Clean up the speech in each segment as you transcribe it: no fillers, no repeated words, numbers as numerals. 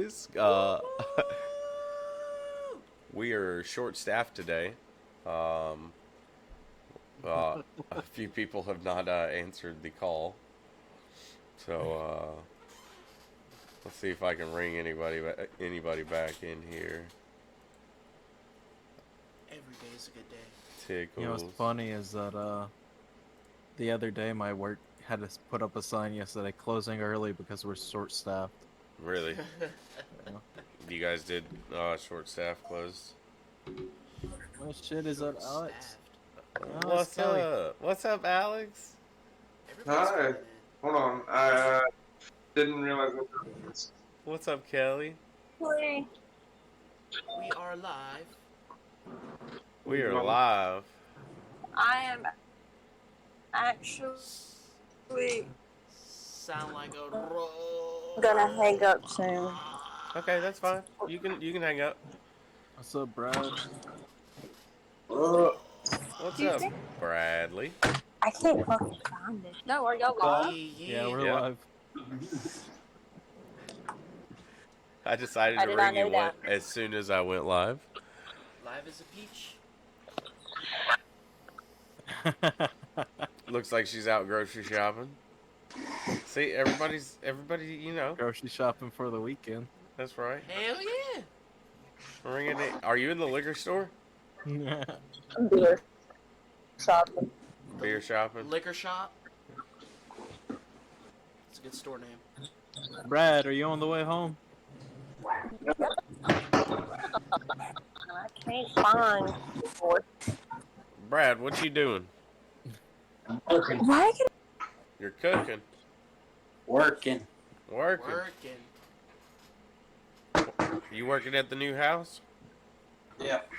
boys. We are short-staffed today. Um, a few people have not answered the call, so let's see if I can ring anybody back in here. Every day is a good day. Tickles. You know what's funny is that the other day my work had to put up a sign yesterday closing early because we're short-staffed. Really? Yeah. You guys did short staff closed? What shit is that, Alex? Short-staffed. Oh, it's What's Kelly. up? What's up, Alex? Everybody's Hi. coming in. Hold on. I didn't realize what that was. What's up, Kelly? Hey. We are live. We are live. I am actually Sound like a roll. gonna hang up soon. Okay, that's fine. You can hang up. What's up, Brad? What's Do you up, think- Bradley? I can't fucking find it. No, are y'all live? Yeah, we're Yeah. live. I decided I to did not ring you know that. as soon as I went live. Live as a peach. Looks like she's out grocery shopping. See, everybody, you know. Grocery shopping for the weekend. That's right. Hell yeah. Ringing it. Are you in the liquor store? Beer shopping. Beer shopping? Liquor shop. It's a good store name. Brad, are you on the way home? I can't find it. Brad, what you doing? Why can You're cooking. Working. Working. Working. You working at the new house? Yep.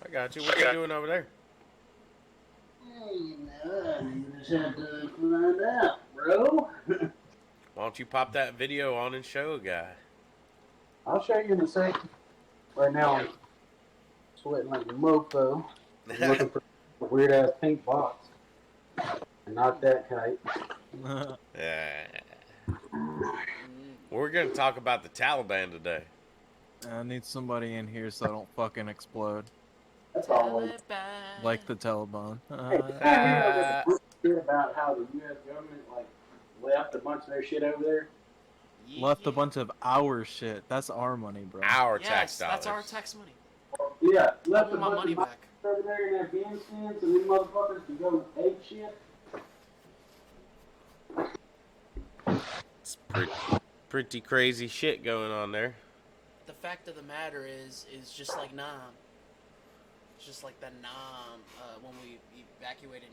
I got you. What you doing over there? You just had to find out, bro. Why don't you pop that video on and show a guy? I'll show you in a second. Right now, I'm sweating like a mofo. I'm looking for a weird ass pink box. And not that kite. We're going to talk about the Taliban today. I need somebody in here so I don't fucking explode. That's all. Taliban. Like the Taliban. Hey, shit about how the U.S. government left a bunch of their shit over there. Left a bunch of our shit. That's our money, bro. Our Yes, tax dollars. that's our tax money. Yeah, I left a want my bunch money of back. over there in Afghanistan, so these motherfuckers can go ape shit. It's pretty crazy shit going on there. The fact of the matter is just like Nam. It's just like the Nam when we evacuated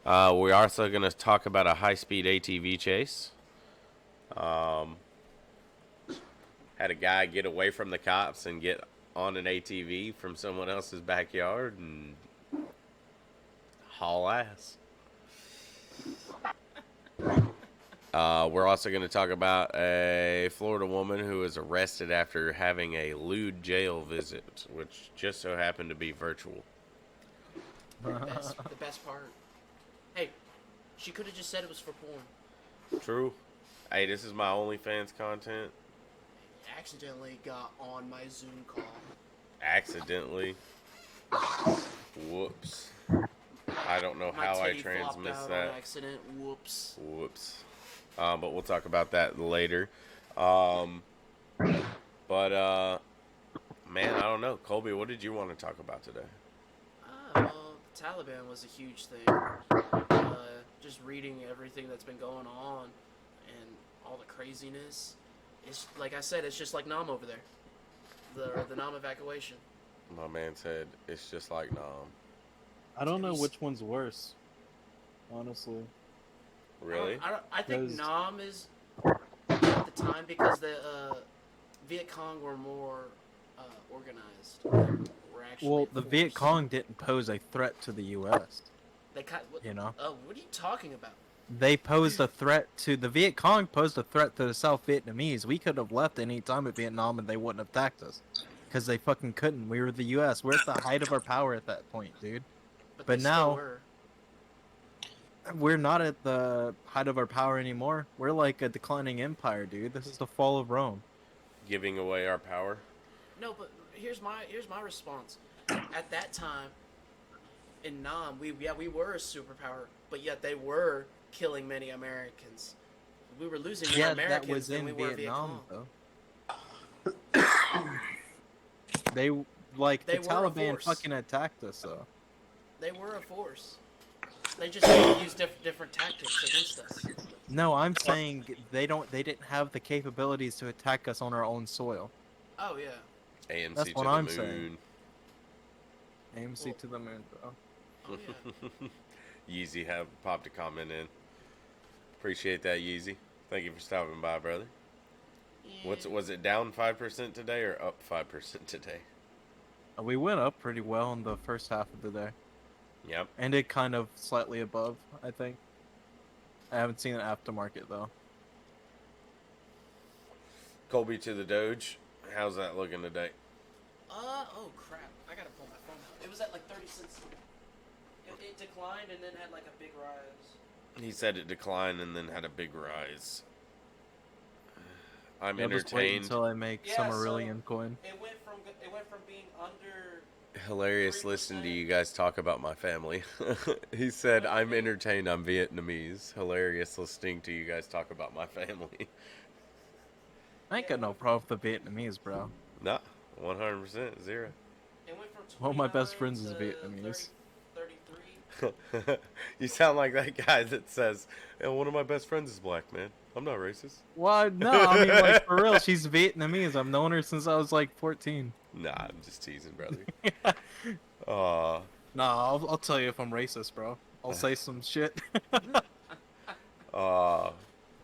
Nam. We're also going to talk about a high-speed ATV chase. Had a guy get away from the cops and get on an ATV from someone else's backyard and haul ass. We're also going to talk about a Florida woman who was arrested after having a lewd jail visit, which just so happened to be virtual. The best part. Hey, she could have just said it was for porn. True. Hey, this is my OnlyFans content. Accidentally got on my Zoom call. Accidentally. Whoops. I don't know My how I titty flopped transmit out that. on accident. Whoops. Whoops. But we'll talk about that later. Man, I don't know. Colby, what did you want to talk about today? Well, the Taliban was a huge thing. Just reading everything that's been going on and all the craziness. It's like I said, it's just like Nam over there. The Nam evacuation. My man said it's just like Nam. I don't know which one's worse, honestly. Really? I think Because- Nam is at the time because the Viet Cong were more organized. Were actually Well, the Viet forced. Cong didn't pose a threat to the U.S. They what, You know? what are you talking about? They posed a threat to the Viet Cong. Posed a threat to the South Vietnamese. We could have left any time at Vietnam and they wouldn't have attacked us, because they fucking couldn't. We were the U.S. We're at the height of our power at that point, dude. But they still now- were. We're not at the height of our power anymore. We're like a declining empire, dude. This is the fall of Rome. Giving away our power. No, but here's my response. At that time, in Nam, we were a superpower, but yet they were killing many Americans. We were losing more Yeah, Americans that was than in we were Vietnam, Viet Cong. though. They like They the were a Taliban force. fucking attacked us, though. They were a force. They just had to use different tactics against us. No, I'm saying they didn't have the capabilities to attack us on our own soil. Oh yeah. AMC That's to what the I'm moon. saying. AMC to the moon, bro. Oh yeah. Yeezy have popped a comment in. Appreciate that, Yeezy. Thank you for stopping by, brother. Was it down 5% today or up 5% today? We went up pretty well in the first half of the day. Yep. Ended kind of slightly above, I think. I haven't seen an aftermarket, though. Colby to the Doge. How's that looking today? Oh crap! I gotta pull my phone out. It was at like 30 cents. It declined and then had like a big rise. He said it declined and then had a big rise. I'm I'll just wait entertained. until I make Yeah, some so- Aurelian coin. It went from being under. Hilarious listening to you guys talk about my family. He said, I'm entertained, I'm Vietnamese. Hilarious listening to you guys talk about my family. I ain't got no problem with the Vietnamese, bro. Nah, 100%, zero. It went from One of my best 29 friends is to Vietnamese. 33. You sound like that guy that says, "Hey, one of my best friends is black, man. I'm not racist." Well, no, I mean, like, for real, she's Vietnamese. I've known her since I was, like, 14. Nah, I'm just teasing, brother. Nah, I'll tell you if I'm racist, bro. I'll say some shit Uh,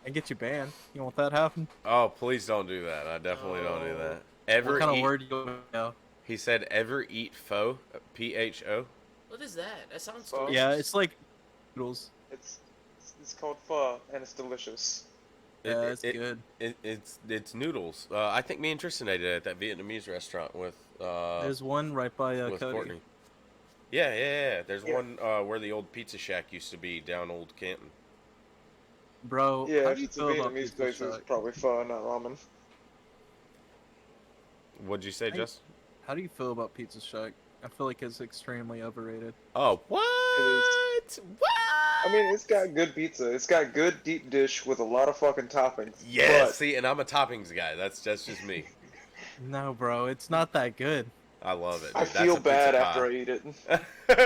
and get you banned. You want that happen? oh, please don't do that. I definitely don't do that. Ever What kind eat, of word you know? He said, ever eat pho? P-H-O? What is that? That sounds Pho? delicious. Yeah, it's like noodles. It's called pho, and it's delicious. Yeah, it's good. It's noodles. I think me and Tristan ate it at that Vietnamese restaurant with There's one right by with Cody. Courtney. Yeah. There's Yeah. one where the old Pizza Shack used to be down Old Canton. Bro, Yeah, how if do you it's a feel about Vietnamese Pizza place, it's Shack? probably pho, not ramen. What'd you say, Hey. Justin? How do you feel about Pizza Shack? I feel like it's extremely overrated. Oh, what? What? I mean, it's got good pizza. It's got good deep dish with a lot of fucking toppings. Yeah, but see, and I'm a toppings guy. That's just me. No, bro, it's not that good. I love it. I Dude. That's feel a bad pizza after pie. I eat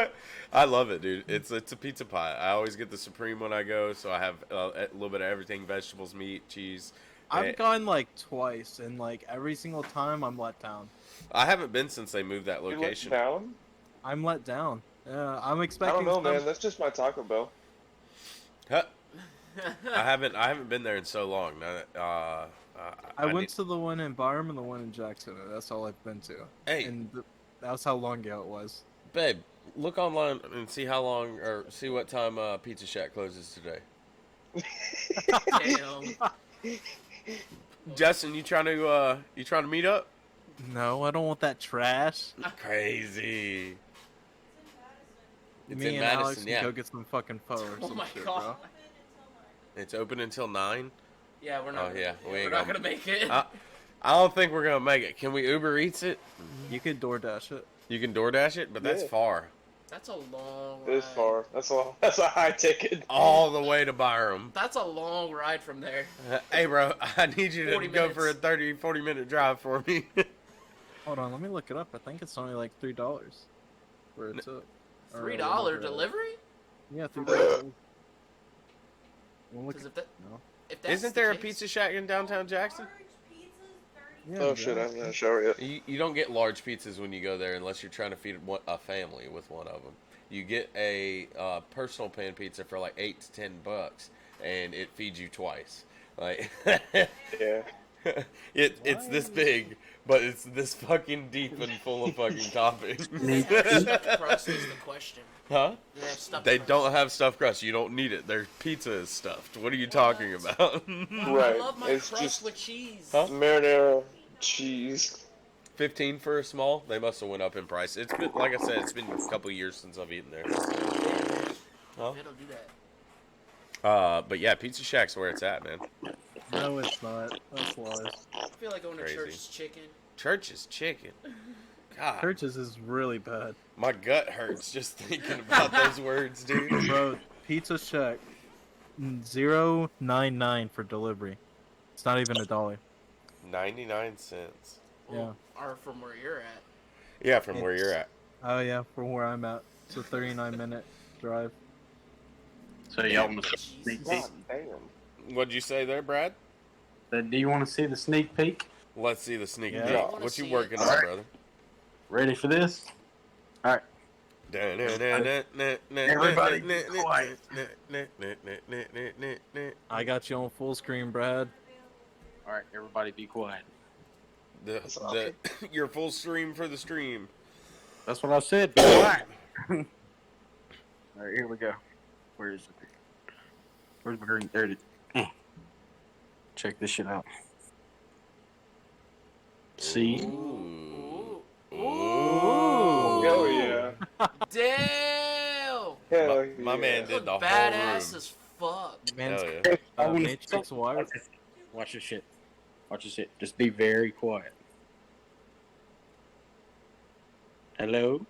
it. I love it, dude. It's a pizza pie. I always get the supreme when I go, so I have a little bit of everything: vegetables, meat, cheese. I've gone like twice, and like every single time I'm let down. I haven't been since they moved that You let location. down? I'm let down. Yeah, I'm I expecting. don't know, some- man. That's just my Taco Bell. Huh? I haven't been there in so long. I went to the one in Byram and the one in Jackson. That's all I've been to. Hey, And that's how long ago it was. babe, look online and see how long or see what time Pizza Shack closes today. Damn. Justin, you trying to meet up? No, I don't want that trash. Crazy. It's Me in and Madison, Alex yeah. can go get some fucking pho or Oh some my shit, god. bro. It's open until 9. Yeah, we're not. Oh, yeah, we we're ain't not gonna- gonna make it. I don't think we're gonna make it. Can we Uber Eats it? You could DoorDash it. You can DoorDash it, but that's Yeah. far. That's a long. It is ride. far. That's a high ticket. All the way to Byram. That's a long ride from there. Hey, bro, I need you to 40 go for a minutes. 40-minute drive for me. Hold on, let me look it up. I think it's only like $3 for it to. $3 delivery? Yeah, $3. Because if that, No. if that's Isn't the there a case- Pizza Shack in downtown Jackson? Yeah, Oh shit, I haven't had a shower yet. You don't get large pizzas when you go there unless you're trying to feed a family with one of them. You get a personal pan pizza for like $8 to $10, and it feeds you twice. Like, Yeah. it's this big, but it's this fucking deep and full of fucking toppings. They have stuffed crust is the question. Huh? They have stuffed They crust. don't have stuffed crust. You don't need it. Their pizza is stuffed. What are you talking about? I Right. love my It's crust just with cheese. Huh? marinara, cheese. 15 for a small. They must have went up in price. It's been, like I said, it's been a couple years since I've eaten there. Huh? They don't do that. But yeah, Pizza Shack's where it's at, man. No, it's not. That's lies. I feel like going to Crazy. Church's Chicken. Church's Chicken. God, Churches is really bad. my gut hurts just thinking about those words, dude. Bro, Pizza Shack, 0.99 for delivery. It's not even $1. 99 cents. Well, or from where you're at. Yeah, from where you're at. Oh yeah, from where I'm at. It's a 39-minute drive. So y'all want to sneak peek? God damn. What'd you say there, Brad? Do you want to see the sneak peek? Let's see the sneak Yeah. peek. I wanna What you see working it. on, brother? Ready for this? Everybody be quiet. I got you on full screen, Brad. All right, everybody be quiet. Your full stream for the stream. That's what I said. Be quiet. All right, here we go. Where is it? Where's my green? There it is. Check this shit out. See? Ooh. Hell yeah. Damn! Hell My yeah. man did the whole Badass room. as fuck. Man's Hell yeah. Matrix wire. Watch this shit. Watch this shit. Just be very quiet. Hello?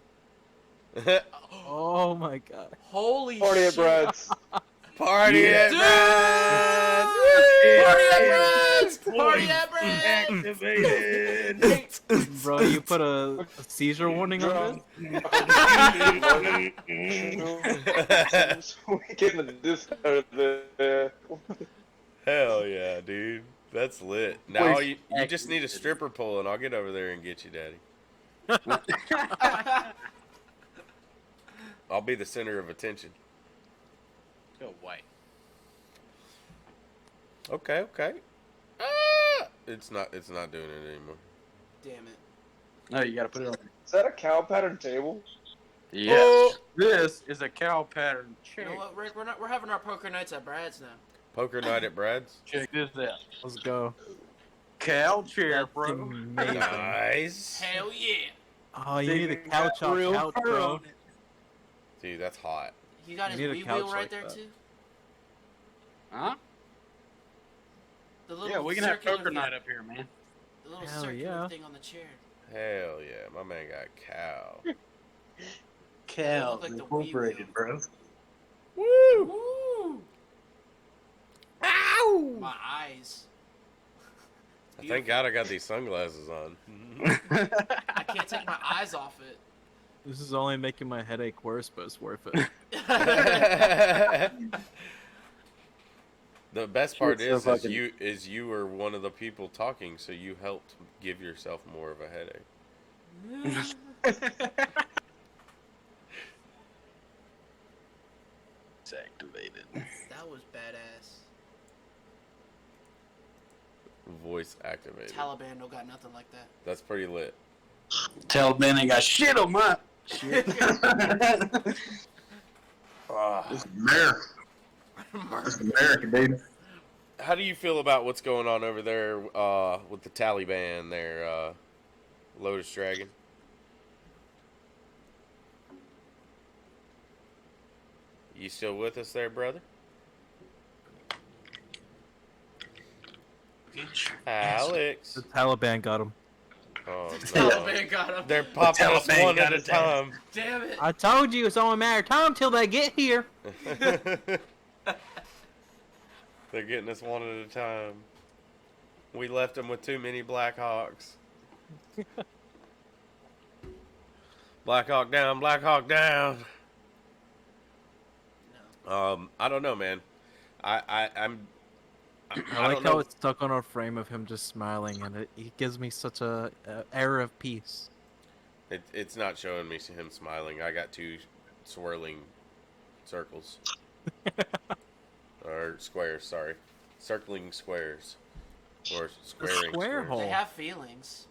Oh my god. Holy Party at shit. Brad's. Party Yeah. at Dude! Brad's! Party at Brad's! Party at Brad's! Activated. Bro, you put a seizure warning on this? We getting this out of the. Hell yeah, dude. That's lit. Now you just need a stripper pole and I'll get over there and get you, daddy. I'll be the center of attention. Go away. Okay. It's not doing it anymore. Damn it. No, you gotta put it on. Is that a cow pattern table? Yes. Oh. This is a cow pattern You chair. know what, Rick? We're having our poker nights at Brad's now. Poker night at Brad's. Check this out. Let's go. Cow chair, That's bro. amazing. Nice. Hell yeah! Oh, you need a Got couch on real couch, fur bro. on it. Dude, that's hot. You got his You need a wee couch wheel right like there that. too. Huh? The little Yeah, we can have circular poker thing- night up here, man. The little Hell circular yeah. thing on the chair. Hell yeah, my man got cow. Cows like the Incorporated, wee bro. Woo! Woo! Ow! My eyes. Thank God I got these sunglasses on. I can't take my eyes off it. This is only making my headache worse, but it's worth it. The best part Shit's so is fucking- you were one of the people talking, so you helped give yourself more of a headache. It's activated. That was badass. Voice activated. Taliban don't got nothing like that. That's pretty lit. Taliban ain't got shit on my shit. It's America. It's America, dude. How do you feel about what's going on over there with the Taliban there, Lotus Dragon? You still with us there, brother? Alex. The Taliban got him. Oh, no. Taliban got him. They're popping us Taliban one got at a his ass. time. Damn it. I told you it's only a matter of time till they get here. They're getting us one at a time. We left them with too many Black Hawks. Black Hawk down, Black Hawk down. I don't know, man. I I like don't how know. it's stuck on our frame of him just smiling, and it gives me such a air of peace. It's not showing me him smiling. I got two swirling circles. Or squares, sorry. Circling squares. Or squaring square squares. hole. They have feelings.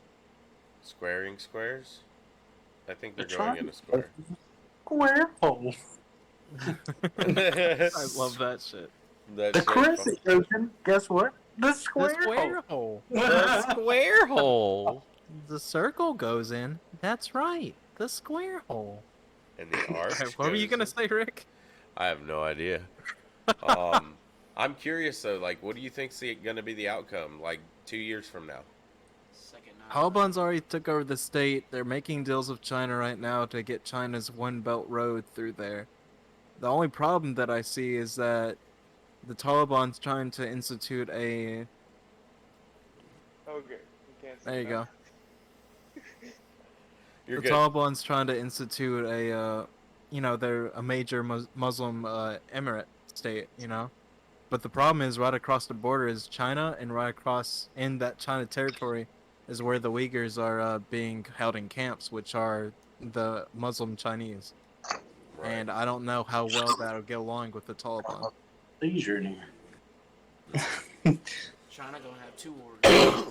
Squaring squares? I think they're That's going right. in a square. Square hole. I love that shit. That The shit- crescent ocean. Guess what? The The square, square hole. The square hole. The circle goes in. That's right. The square hole. And the arch. What were you goes gonna in. say, Rick? I have no idea. I'm curious though, like, what do you think's going to be the outcome, like 2 years from now? Second Taliban's already took over the state. They're making deals with China right now to get China's One Belt Road through there. The only problem that I see is that the Taliban's trying to institute a. Okay, you can't say There you that. go. You're The good. Taliban's trying to institute a, they're a major Muslim emirate state, But the problem is, right across the border is China, and right across in that China territory is where the Uyghurs are being held in camps, which are the Muslim Chinese. Right. And I don't know how well that'll get along with the Taliban. Seizure in here. China gonna have two wars. They're gonna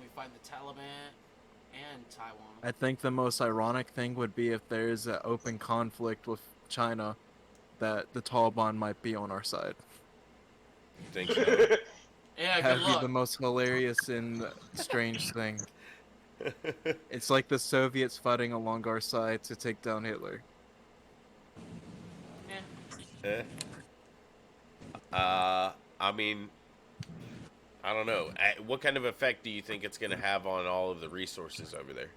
be fighting the Taliban and Taiwan. I think the most ironic thing would be if there is an open conflict with China, that the Taliban might be on our side. Think so? Yeah, good That'd be luck. the most hilarious and strange thing. It's like the Soviets fighting along our side to take down Hitler. Yeah. I mean, I don't know. What kind of effect do you think it's going to have on all of the resources over there?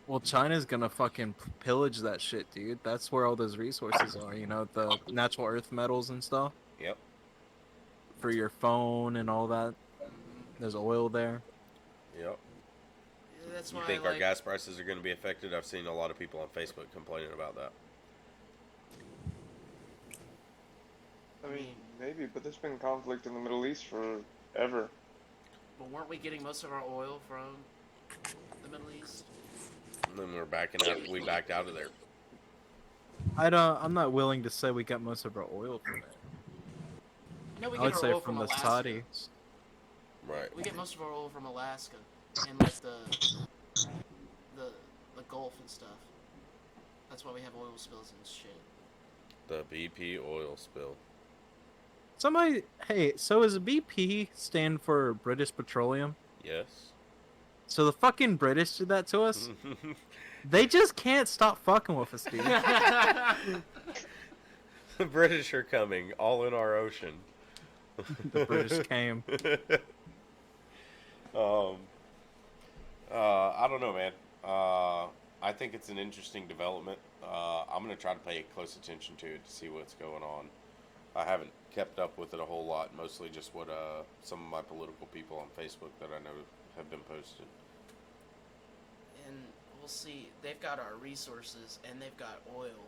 Well, China's gonna fucking pillage that shit, dude. That's where all those resources are, the natural earth metals and stuff. Yep. For your phone and all that. There's oil there. Yep. Yeah, that's You why think I our like. gas prices are going to be affected? I've seen a lot of people on Facebook complaining about that. I mean, maybe, but there's been conflict in the Middle East forever. But weren't we getting most of our oil from the Middle East? And then we're backing out. We backed out of there. I'm not willing to say we got most of our oil from there. No, we I get would our say oil from from the Alaska. Saudis. Right. We get most of our oil from Alaska and like the Gulf and stuff. That's why we have oil spills and shit. The BP oil spill. Hey, so is BP stand for British Petroleum? Yes. So the fucking British did that to us? They just can't stop fucking with us, dude. The British are coming, all in our ocean. The British came. I don't know, man. I think it's an interesting development. I'm gonna try to pay close attention to it to see what's going on. I haven't kept up with it a whole lot, mostly just what some of my political people on Facebook that I know have been posted. And we'll see. They've got our resources and they've got oil.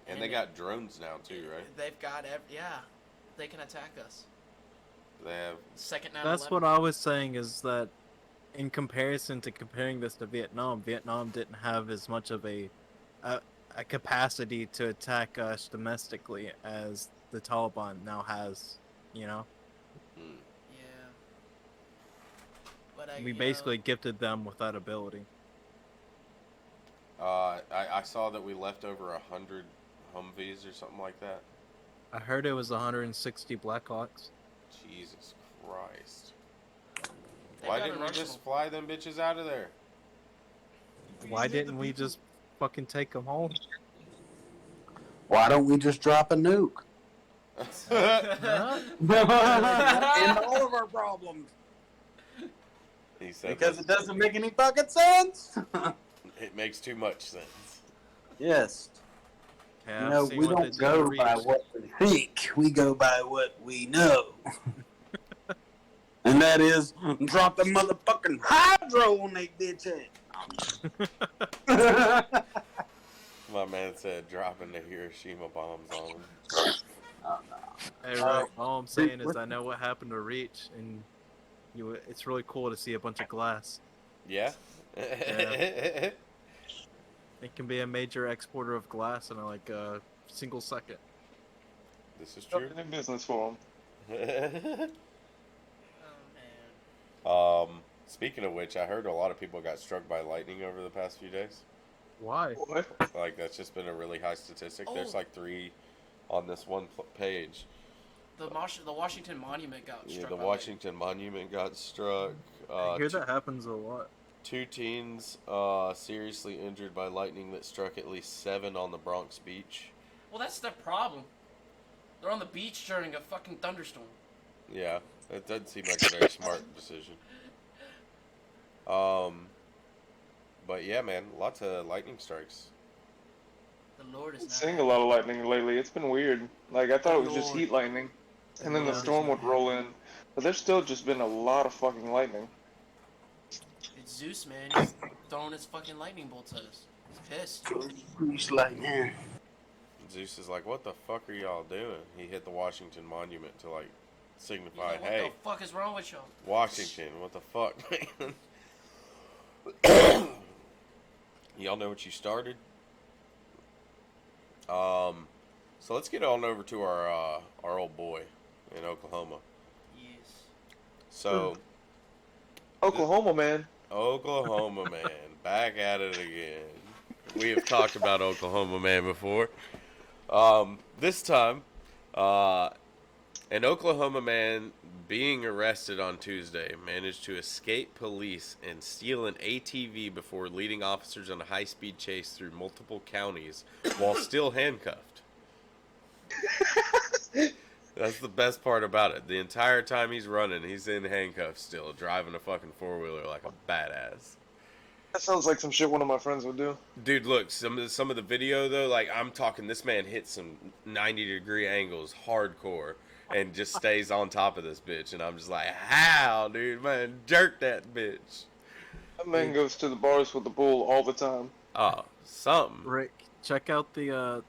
And they got drones now too, right? They've got yeah. They can attack us. They have. Second 9/11. That's what I was saying, is that in comparison to comparing this to Vietnam, Vietnam didn't have as much of a capacity to attack us domestically as the Taliban now has, Yeah. But We basically gifted them with that ability. I saw that we left over 100 Humvees or something like that. I heard it was 160 Blackhawks. Jesus Christ. They've Why got didn't an we arsenal. just fly them bitches out of there? Why didn't we just fucking take them home? Why don't we just drop a nuke? Huh? End all of our problems. He said Because that it doesn't make any fucking sense. it makes too much sense. Yes. Yeah, I've seen We what they don't did go to by Reach. what we think. We go by what we know. And that is, drop the motherfucking hydro on they bitch ass. My man said dropping the Hiroshima bombs on them. Hey, Rick, all I'm saying is I know what happened to Reach, and it's really cool to see a bunch of glass. Yeah? It can be a major exporter of glass in like a single second. This is true. New business for them. Oh man. Speaking of which, I heard a lot of people got struck by lightning over the past few days. Why? What? Like, that's just been a really high statistic. There's Oh. like 3 on this one page. The Washington Monument got Yeah, struck. the by Washington Monument got struck. I hear that happens a lot. 2 teens seriously injured by lightning that struck at least 7 on the Bronx beach. Well, that's the problem. They're on the beach during a fucking thunderstorm. Yeah, that doesn't seem like a very smart decision. But yeah, man, lots of lightning strikes. The Lord is Been not seeing a happy. lot of lightning lately. It's been weird. Like, I thought it was just Lord. heat lightning, and then the Yeah. storm would roll in. But there's still just been a lot of fucking lightning. It's Zeus, man. He's throwing his fucking lightning bolts at us. He's pissed. He's like, man. Zeus is like, what the fuck are y'all doing? He hit the Washington Monument to, like, He's signify, like, what hey, the fuck is wrong with y'all? Washington, what the fuck, man? Y'all know what you started? So let's get on over to our old boy in Oklahoma. Yes. So, Oklahoma, man. Oklahoma man, back at it again. We have talked about Oklahoma man before. This time, an Oklahoma man being arrested on Tuesday managed to escape police and steal an ATV before leading officers on a high-speed chase through multiple counties while still handcuffed. That's the best part about it. The entire time he's running, he's in handcuffs still, driving a fucking four-wheeler like a badass. That sounds like some shit one of my friends would do. Dude, look, some of the video though, like I'm talking, this man hits some 90-degree angles, hardcore, and just stays on top of this bitch, and I'm just like, how, dude, man, jerk that bitch. That man goes to the bars with the bull all the time. Oh, something. Rick, check out the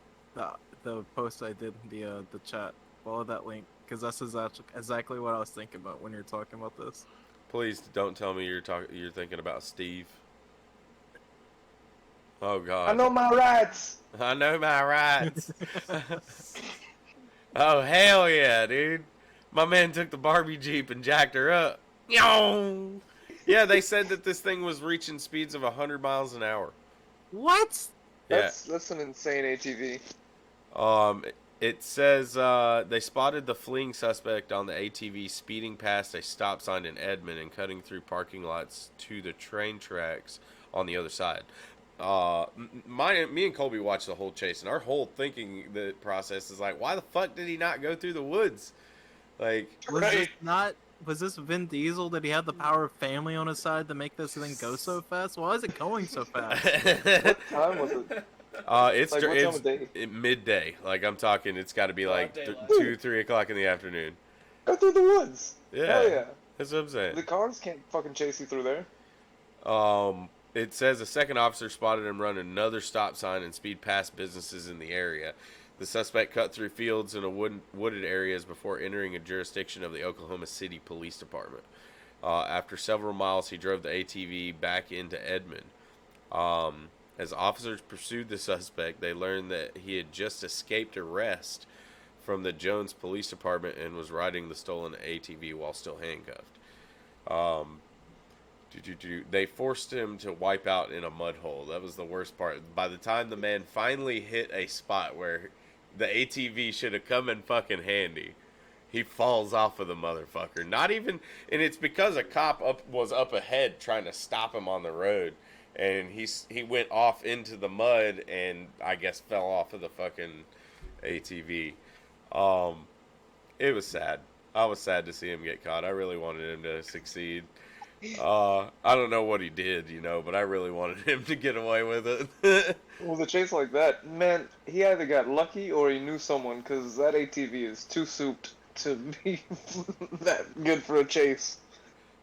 post I did in the chat. Follow that link, because that's exactly what I was thinking about when you're talking about this. Please don't tell me you're thinking about Steve. Oh God. I know my rights. I know my rights. Oh hell yeah, dude! My man took the Barbie Jeep and jacked her up. Yow! Yeah, they said that this thing was reaching speeds of 100 miles an hour. What? Yeah. That's an insane ATV. It says they spotted the fleeing suspect on the ATV speeding past a stop sign in Edmond and cutting through parking lots to the train tracks on the other side. Me and Colby watched the whole chase, and our whole thinking the process is like, why the fuck did he not go through the woods? Like, Was this Vin Diesel? Did he have the power of family on his side to make this thing go so fast? Why is it going so fast? What time was it? It's Like, what time of day? midday. Like I'm talking, it's got to be like daylight. 2-3 o'clock in the afternoon. Go through the woods. Yeah, Hell yeah. that's what I'm saying. The cars can't fucking chase you through there. It says a second officer spotted him run another stop sign and speed past businesses in the area. The suspect cut through fields and wooded areas before entering a jurisdiction of the Oklahoma City Police Department. After several miles, he drove the ATV back into Edmond. As officers pursued the suspect, they learned that he had just escaped arrest from the Jones Police Department and was riding the stolen ATV while still handcuffed. They forced him to wipe out in a mud hole. That was the worst part. By the time the man finally hit a spot where the ATV should have come in fucking handy, he falls off of the motherfucker. Not even, and it's because a cop was up ahead trying to stop him on the road, and he went off into the mud and I guess fell off of the fucking ATV. It was sad. I was sad to see him get caught. I really wanted him to succeed. I don't know what he did, but I really wanted him to get away with it. With a chase like that, man, he either got lucky or he knew someone, because that ATV is too souped to be that good for a chase.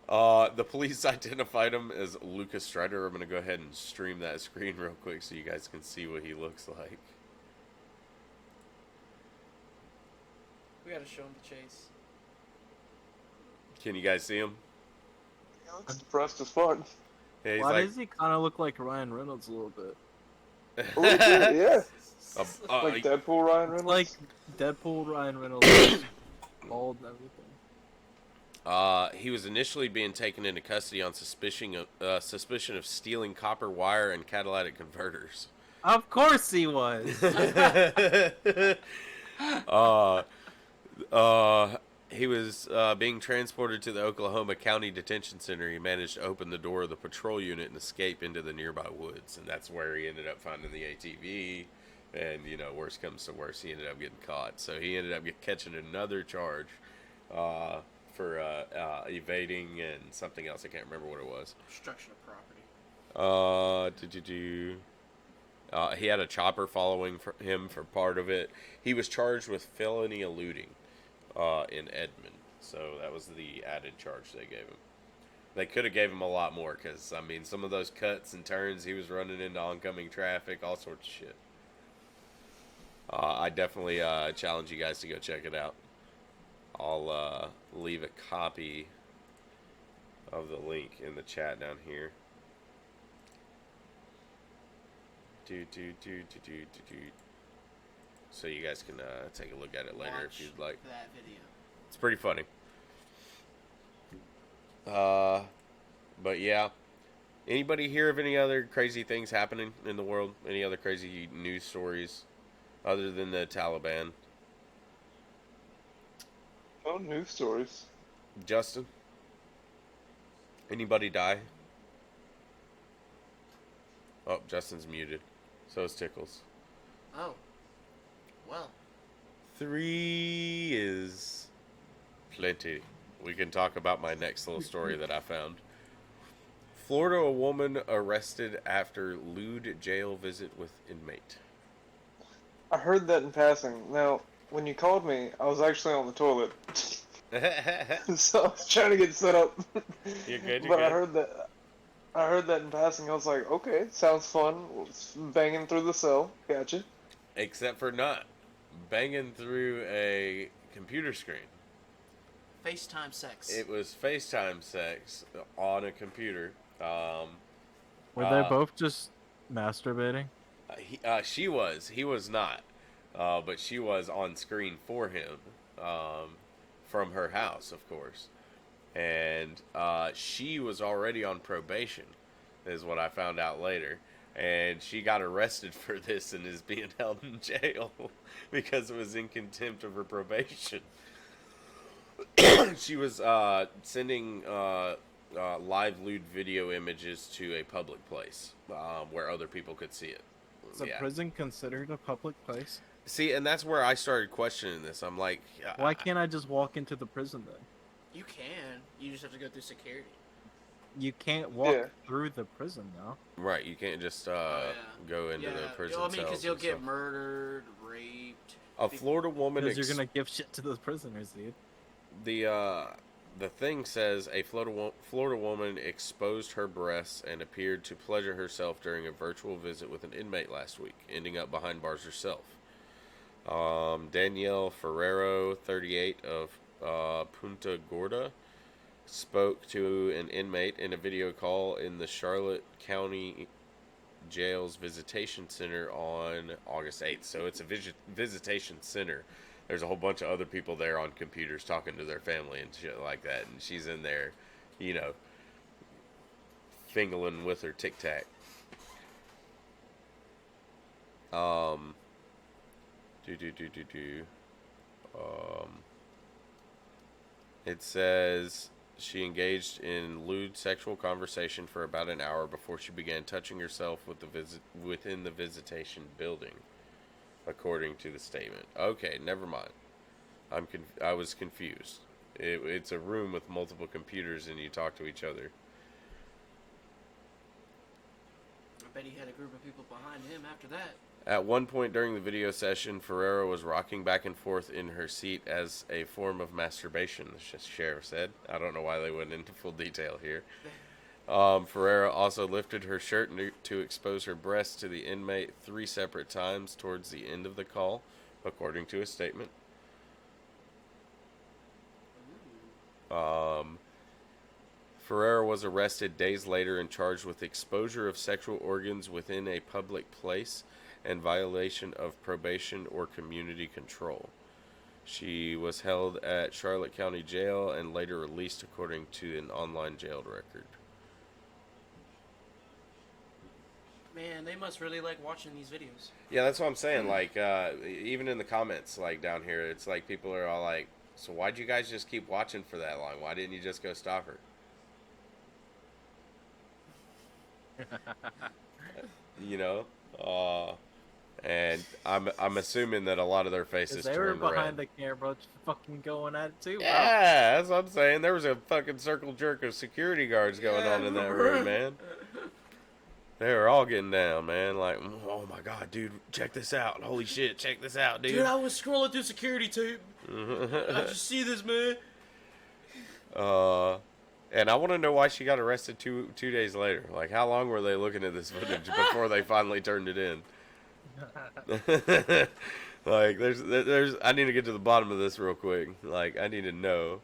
The police identified him as Lucas Strider. I'm going to go ahead and stream that screen real quick so you guys can see what he looks like. We gotta show him the chase. Can you guys see him? He looks depressed as fuck. Yeah, he's Why like, does he kind of look like Ryan Reynolds a little bit? Oh, yeah. like, Like Deadpool Ryan Reynolds. Like Deadpool Ryan Reynolds, bald and everything. he was initially being taken into custody on suspicion of stealing copper wire and catalytic converters. Of course he was. He was being transported to the Oklahoma County Detention Center. He managed to open the door of the patrol unit and escape into the nearby woods, and that's where he ended up finding the ATV And, worst comes to worst, he ended up getting caught. So he ended up catching another charge for evading and something else. I can't remember what it was. Obstruction of property. He had a chopper following him for part of it. He was charged with felony eluding in Edmond. So that was the added charge they gave him. They could have gave him a lot more because, some of those cuts and turns, he was running into oncoming traffic, all sorts of shit. I definitely challenge you guys to go check it out. I'll leave a copy of the link in the chat down here. So you guys can take a look at it later if you'd like. That video. It's pretty funny. But yeah. Anybody hear of any other crazy things happening in the world? Any other crazy news stories other than the Taliban? Oh, news stories. Justin? Anybody die? Oh, Justin's muted. So is Tickles. Oh. Well. 3 is plenty. We can talk about my next little story that I found. Florida, a woman arrested after lewd jail visit with inmate. I heard that in passing. Now, when you called me, I was actually on the toilet. So I was trying to get set up. You're good, But good. I heard that in passing. I was like, okay, sounds fun. Banging through the cell. Gotcha. Except for not banging through a computer screen. FaceTime sex. It was FaceTime sex on a computer. Were they both just masturbating? She was. He was not. But she was on screen for him. From her house, of course. And she was already on probation, is what I found out later. And she got arrested for this and is being held in jail because it was in contempt of her probation. She was sending live lewd video images to a public place where other people could see it. Is a prison considered a public place? See, and that's where I started questioning this. I'm like, why can't I just walk into the prison then? You can. You just have to go through security. You can't walk through the prison now. Right, you can't just go into the prison I mean, because cells you'll and get stuff. murdered, raped. A Florida woman. Because you're gonna give shit to the prisoners, dude. The thing says a Florida woman exposed her breasts and appeared to pleasure herself during a virtual visit with an inmate last week, ending up behind bars herself. Danielle Ferrero, 38, of Punta Gorda, spoke to an inmate in a video call in the Charlotte County Jail's Visitation Center on August 8th. So it's a visitation center. There's a whole bunch of other people there on computers talking to their family and shit like that. And she's in there, fingling with her Tic Tac. It says she engaged in lewd sexual conversation for about an hour before she began touching herself within the visitation building, according to the statement. Okay, never mind. I was confused. It's a room with multiple computers and you talk to each other. I bet he had a group of people behind him after that. At one point during the video session, Ferrero was rocking back and forth in her seat as a form of masturbation, the sheriff said. I don't know why they went into full detail here. Ferrero also lifted her shirt to expose her breasts to the inmate 3 separate times towards the end of the call, according to a statement. Ferrero was arrested days later and charged with exposure of sexual organs within a public place and violation of probation or community control. She was held at Charlotte County Jail and later released according to an online jail record. Man, they must really like watching these videos. Yeah, that's what I'm saying. Like, even in the comments, like down here, it's like people are all like, so why'd you guys just keep watching for that long? Why didn't you just go stop her? and I'm assuming that a lot of their faces Because they were turned behind red. the camera just fucking going at it too, bro. Yeah, that's what I'm saying. There was a fucking circle jerk of security guards going on in that room, man. They were all getting down, man. Like, oh my god, dude, check this out. Holy shit, check this out, dude. Dude, I was scrolling through security tape. I just see this, man. And I want to know why she got arrested two days later. Like, how long were they looking at this footage before they finally turned it in? Like, there's. I need to get to the bottom of this real quick. Like, I need to know.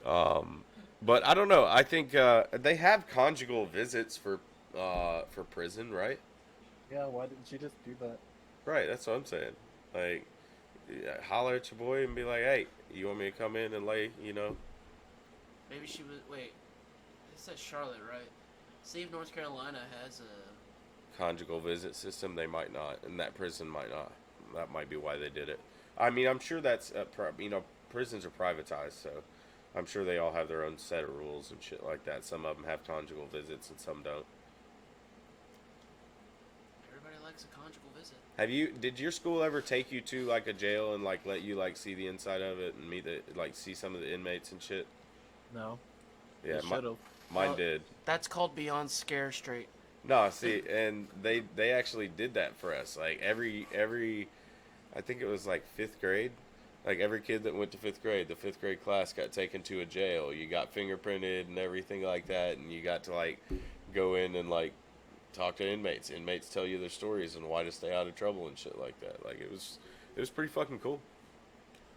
But I don't know. I think they have conjugal visits for prison, right? Yeah, why didn't you just do that? Right. That's what I'm saying. Like, yeah, holler at your boy and be like, "Hey, you want me to come in and lay?" You know. Maybe she was. Wait. It says Charlotte, right? See if North Carolina has a. Conjugal visit system. They might not, and that prison might not. That might be why they did it. I mean, I'm sure that's prisons are privatized, so I'm sure they all have their own set of rules and shit like that. Some of them have conjugal visits and some don't. Everybody likes a conjugal visit. Did your school ever take you to like a jail and like let you like see the inside of it and see some of the inmates and shit? No. Yeah, Should've. mine did. That's called Beyond Scare Straight. No, see, and they actually did that for us. Like every I think it was like 5th grade. Like every kid that went to 5th grade, the 5th grade class got taken to a jail. You got fingerprinted and everything like that, and you got to like go in and like talk to inmates. Inmates tell you their stories and why to stay out of trouble and shit like that. Like it was pretty fucking cool.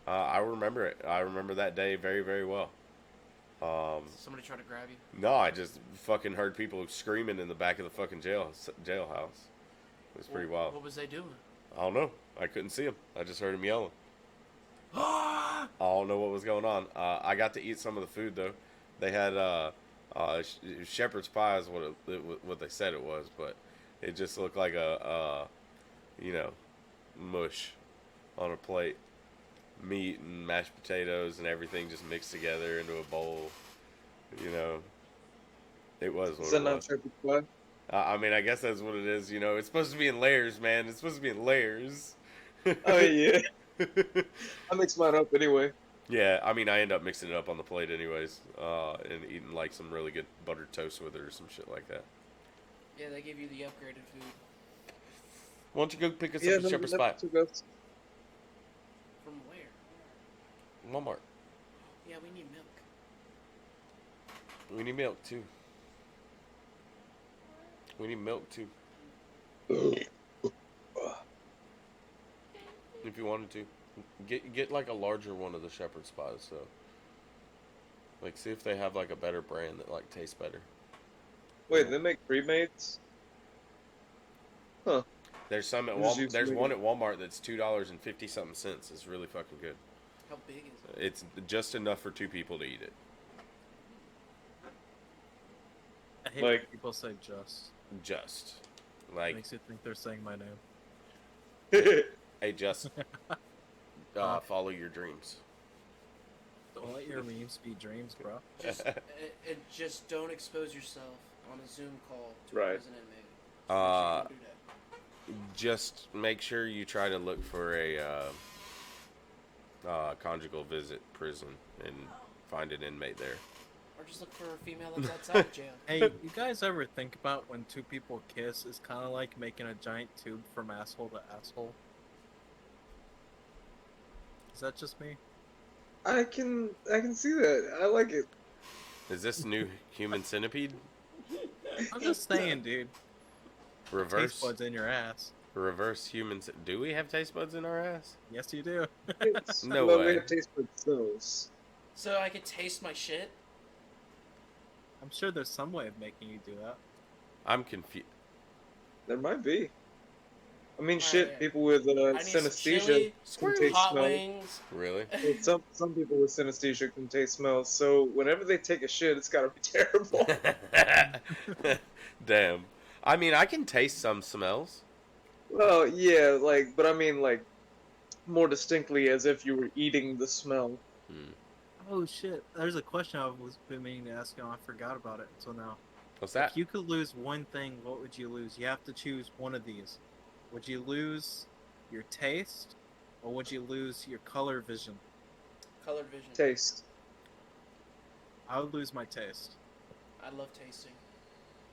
I remember it. I remember that day very, very well. Somebody try to grab you. No, I just fucking heard people screaming in the back of the fucking jailhouse. It was pretty wild. What was they doing? I don't know. I couldn't see them. I just heard them yelling. I don't know what was going on. I got to eat some of the food though. They had shepherd's pie is what they said it was, but it just looked like a mush on a plate. Meat and mashed potatoes and everything just mixed together into a bowl. You know, it was what Is that it not was. shepherd's pie? I mean, I guess that's what it is. You know, it's supposed to be in layers, man. It's supposed to be in layers. Oh yeah. I mix mine up anyway. Yeah, I mean, I end up mixing it up on the plate anyways, and eating like some really good buttered toast with it or some shit like that. Yeah, they give you the upgraded food. Why don't you go pick us Yeah, up a shepherd's pie? From where? Walmart. Yeah, we need milk. We need milk too. We need milk too. If you wanted to, get like a larger one of the shepherd's pies. So, like, see if they have like a better brand that like tastes better. Wait, they make pre-mates? Huh. There's some at Who's Walmart. There's using one at Walmart that's $2.50 something cents. It's really fucking good. How big is it? It's just enough for 2 people to eat it. I hate Like- when people say just. Just like, Makes you think they're saying my name. hey, just follow your dreams. Don't let your memes be dreams, bro. And just don't expose yourself on a Zoom call to Right. a prison inmate. So make sure you don't do that. Just make sure you try to look for a conjugal visit prison and find an inmate there. Or just look for a female that's outside of jail. Hey, you guys ever think about when 2 people kiss is kind of like making a giant tube from asshole to asshole? Is that just me? I can see that. I like it. Is this new human centipede? I'm just saying, dude. Reverse Taste buds in your ass. reverse human. Do we have taste buds in our ass? Yes, you do. No Well, way. they have taste for themselves. So I could taste my shit? I'm sure there's some way of making you do that. I'm confused. There might be. I mean, Alright, shit. yeah. People with I need some synesthesia chili, can taste hot smell. wings. Really? Well, some people with synesthesia can taste smells. So whenever they take a shit, it's gotta be terrible. Damn. I mean, I can taste some smells. Well, yeah, but I mean, more distinctly, as if you were eating the smell. Oh shit! There's a question I was been meaning to ask you, and I forgot about it until now. What's that? If you could lose one thing, what would you lose? You have to choose one of these. Would you lose your taste, or would you lose your color vision? Colored vision. Taste. I would lose my taste. I love tasting.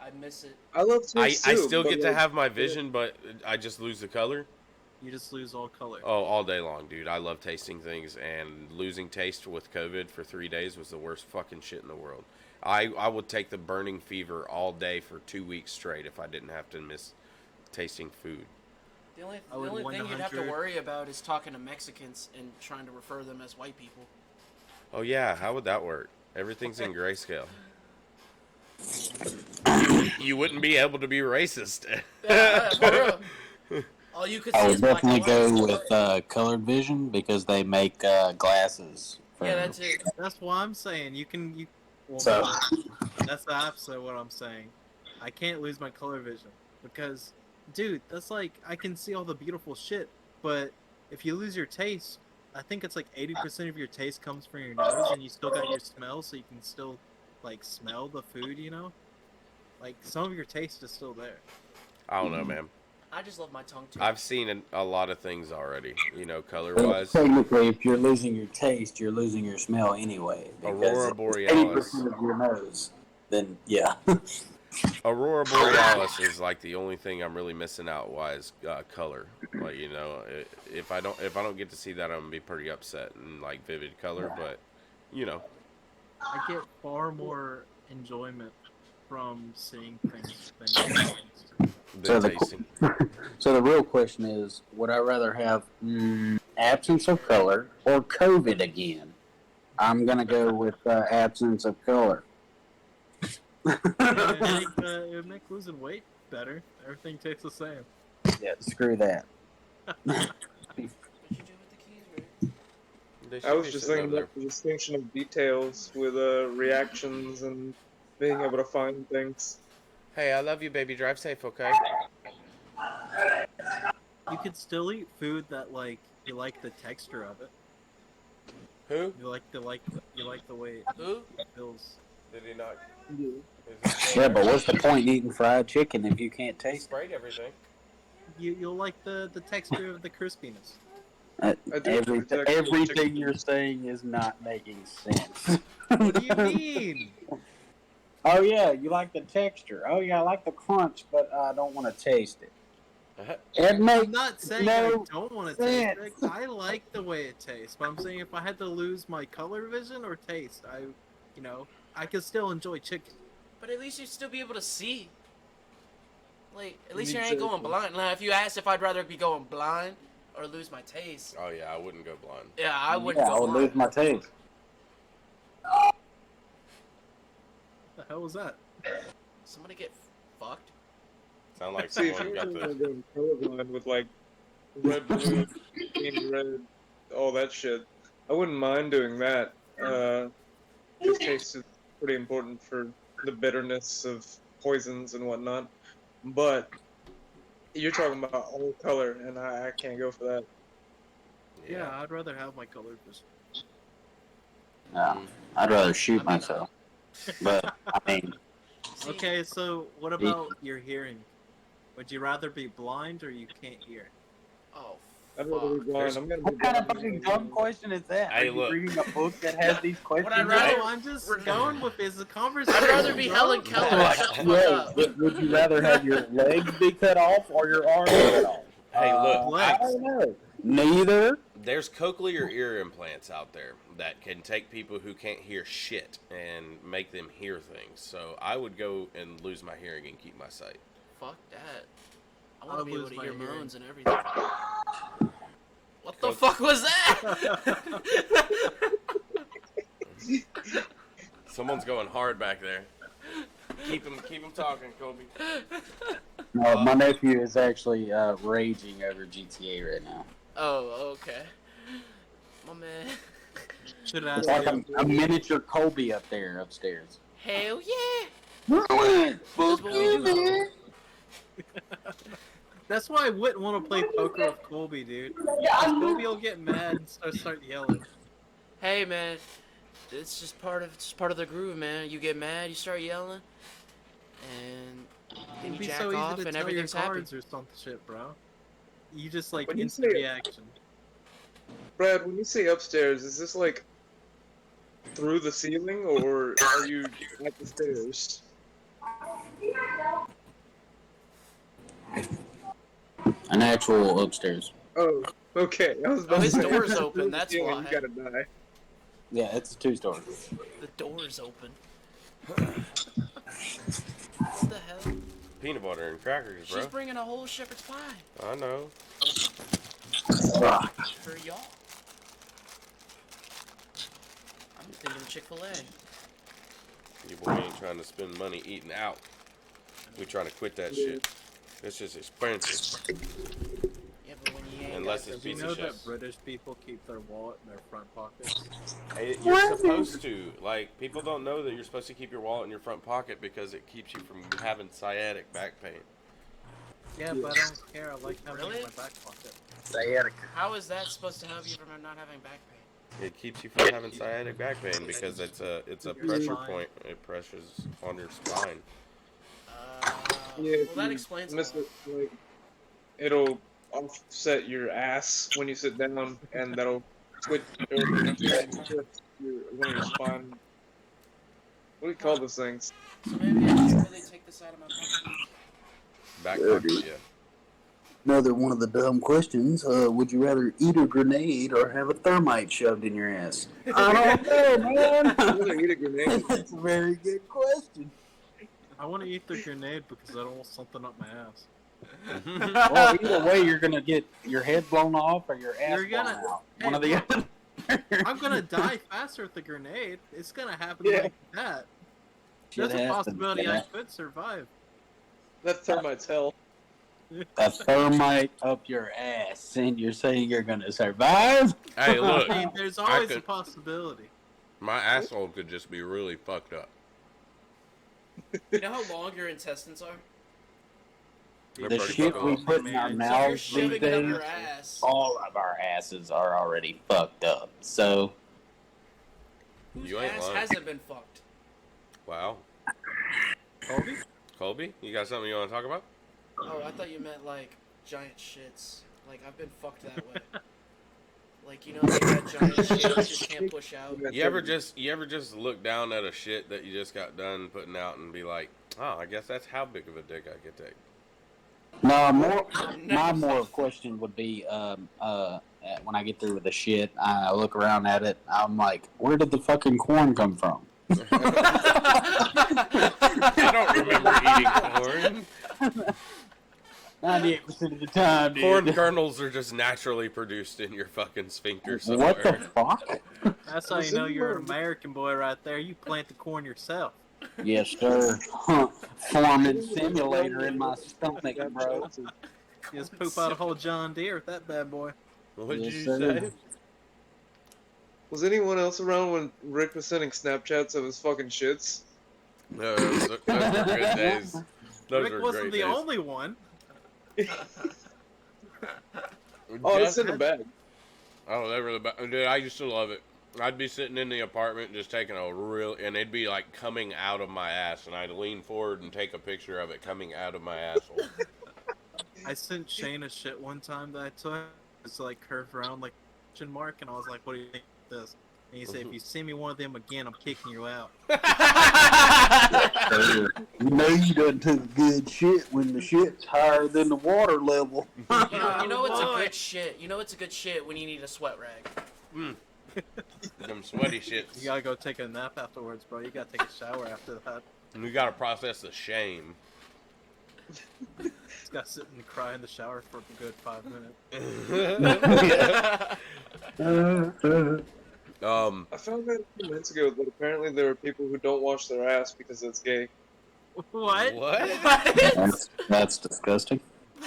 I miss it. I love I taste too. still but, get to like, have my vision, but I just lose the color. You just lose all color. Oh, all day long, dude. I love tasting things, and losing taste with COVID for 3 days was the worst fucking shit in the world. I would take the burning fever all day for 2 weeks straight if I didn't have to miss tasting food. The only, I the would only thing you'd have to 100 worry about is talking to Mexicans and trying to refer them as white people. Oh yeah, how would that work? Everything's in grayscale. You wouldn't be able to be racist. Yeah, for real. All you could see I is would black and definitely white. go with colored vision because they make glasses. Yeah, that's it. That's what I'm saying. Well, So that's the opposite of what I'm saying. I can't lose my color vision because, dude, that's like I can see all the beautiful shit. But if you lose your taste, I think it's like 80% of your taste comes from your nose, and you still got your smell, so you can still like smell the food. You know, like some of your taste is still there. I don't know, man. I just love my tongue too. I've seen a lot of things already, color well, wise. technically, if you're losing your taste, you're losing your smell anyway. Aurora Because Borealis. 80% of your nose. Then yeah. Aurora Borealis is like the only thing I'm really missing out wise color. Like if I don't get to see that, I'm gonna be pretty upset and like vivid color. But I get far more enjoyment from seeing things than tasting. So the- tasting. So the real question is, would I rather have absence of color or COVID again? I'm gonna go with absence of color. It would make losing weight better. Everything tastes the same. Yeah, screw that. What'd you do with the keys, Ray? I was just thinking about the distinction of details with reactions and being able to find things. Hey, I love you, baby. Drive safe, okay? You could still eat food that like you like the texture of it. Who? You like the way it Who? feels. Did he not? Yeah, but what's the point in eating fried chicken if you can't taste Sprayed everything. You'll like the texture of the crispiness. it? I do like the texture of Everything chicken. you're saying is not making sense. What do you mean? Oh yeah, you like the texture. Oh yeah, I like the crunch, but I don't want to taste it. It I'm makes not saying no I don't want to taste sense. it. I like the way it tastes, but I'm saying if I had to lose my color vision or taste, I could still enjoy chicken. But at least you'd still be able to see. Like, at least Me you ain't too. going blind. Now, if you asked if I'd rather be going blind or lose my taste, Oh yeah, I wouldn't go blind. yeah, I wouldn't Yeah, I go would blind. lose my taste. What the hell was that? Somebody get fucked. Sound like See, if someone you're got the. going colorblind with like red, blue, green, red, all that shit, I wouldn't mind doing that. Just taste is pretty important for the bitterness of poisons and whatnot. But you're talking about all color, and I can't go for that. Yeah, I'd rather have my color vision. No, I'd rather shoot myself. But I mean, See, Okay, so what about your hearing? Would you rather be blind or you can't hear? Oh, I'd rather be fuck. blind. I'm gonna be what kind of blind. fucking dumb question is that? Hey, Are you look. reading a book that has these questions? I'd rather- No, I'm just going with this. The conversation. I'd rather be bro. Helen Keller. Like, Shut the fuck yeah, up. would you rather have your legs be cut off or your arms cut off? Hey, look, I don't know. Neither. There's cochlear ear implants out there that can take people who can't hear shit and make them hear things. So I would go and lose my hearing and keep my sight. Fuck that. I want I'll to be able lose to my hear hearing. moans and everything. What the fuck was that? Someone's going hard back there. Keep him talking, Kobe. No, my nephew is actually raging over GTA right now. Oh, okay. My man. Should It's ask like him. a miniature Colby up there upstairs. Hell yeah. Really? That's what we do, though. That's why I wouldn't want to play poker with Colby, dude. 'Cause Colby will get mad and start yelling. Hey, man. It's just part of the groove, man. You get mad, you start yelling, and then It'd you be jack so easy off, to and tell your everything's happy. cards or some shit, bro. You just like When you instant say- reaction. Brad, when you say upstairs, is this like through the ceiling, or are you at the stairs? An actual upstairs. Oh, okay. I was about Oh, his to say, door's through open, the that's ceiling, why. You gotta die. Yeah, it's a 2-story. The door's open. What the hell? Peanut butter and crackers, bro. She's bringing a whole shepherd's pie I know. for y'all. I'm thinking Chick-fil-A. Your boy ain't trying to spend money eating out. We trying to quit that shit. It's just expensive. Yeah, but when you ain't Unless got it's Do you pizza know shit. that British people keep their wallet in their front pockets? Hey, you're supposed to. Like, people don't know that you're supposed to keep your wallet in your front pocket because it keeps you from having sciatic back pain. Yeah, but I don't care. I like having it Really? in my back pocket. How is that supposed to help you from not having back pain? It keeps you from having sciatic back pain because it's a Your pressure spine. point. It pressures on your spine. Yeah, Well, that explains a lot. Like, it'll offset your ass when you sit down, and that'll switch or shift one of your spine. What do you call those things? So maybe I should really take this out of my pocket. Back pocket, yeah. Another one of the dumb questions. Would you rather eat a grenade or have a thermite shoved in your ass? I don't know, man. I'm gonna eat a grenade. That's a very good question. I want to eat the grenade because I don't want something up my ass. Well, either way, you're gonna get your head blown off or your ass You're blown gonna- out. Hey, One of the look. other. I'm gonna die faster with the grenade. It's gonna happen Yeah. like that. Shit There's a happens, possibility you know? I could survive. That thermite's hell. A thermite up your ass, and you're saying you're gonna survive? Hey, look. I mean, there's always a could- possibility. My asshole could just be really fucked up. You know how long your intestines are? They're The pretty shit fucking we long. put in our So So if you're mouths these shoving it up days, your ass, all of our asses are already fucked up. So, whose You ain't ass lying. hasn't been fucked? Wow. Colby? Colby, you got something you want to talk about? Oh, I thought you meant like giant shits. Like I've been fucked that way. Like you know, like that giant shit you just can't push out. You ever just look down at a shit that you just got done putting out and be like, oh, I guess that's how big of a dick I could take. no, my No. more question would be, when I get through with the shit, I look around at it, I'm like, where did the fucking corn come from? I don't remember eating corn. 98% of the time, dude. Corn kernels are just naturally produced in your fucking sphincter somewhere. What the fuck? That's how you know you're an American boy right there. You plant the corn yourself. Yes, sir. Farming simulator in my stomach, bro. You just poop out a whole John Deere with that bad boy. What did Yes, you sir. say? Was anyone else around when Rick was sending Snapchats of his fucking shits? No, those were good days. Those Rick were wasn't great the days. only one. Oh, it's in the bag. Oh, they were the best. Dude, I used to love it. I'd be sitting in the apartment just taking a real, and it'd be like coming out of my ass, and I'd lean forward and take a picture of it coming out of my asshole. I sent Shane a shit one time that I took. It's like curved around like a question mark, and I was like, "What do you think of this?" And he said, "If you send me one of them again, I'm kicking you out." You know you done took good shit when the shit's higher than the water level. You know it's a boy. good shit. You know it's a good shit when you need a sweat rag. Them sweaty shits. You gotta go take a nap afterwards, bro. You gotta take a shower after that. And we gotta process the shame. Just gotta sit and cry in the shower for a good 5 minutes. I found out a few minutes ago that apparently there are people who don't wash their ass because it's gay. What? What? That's disgusting.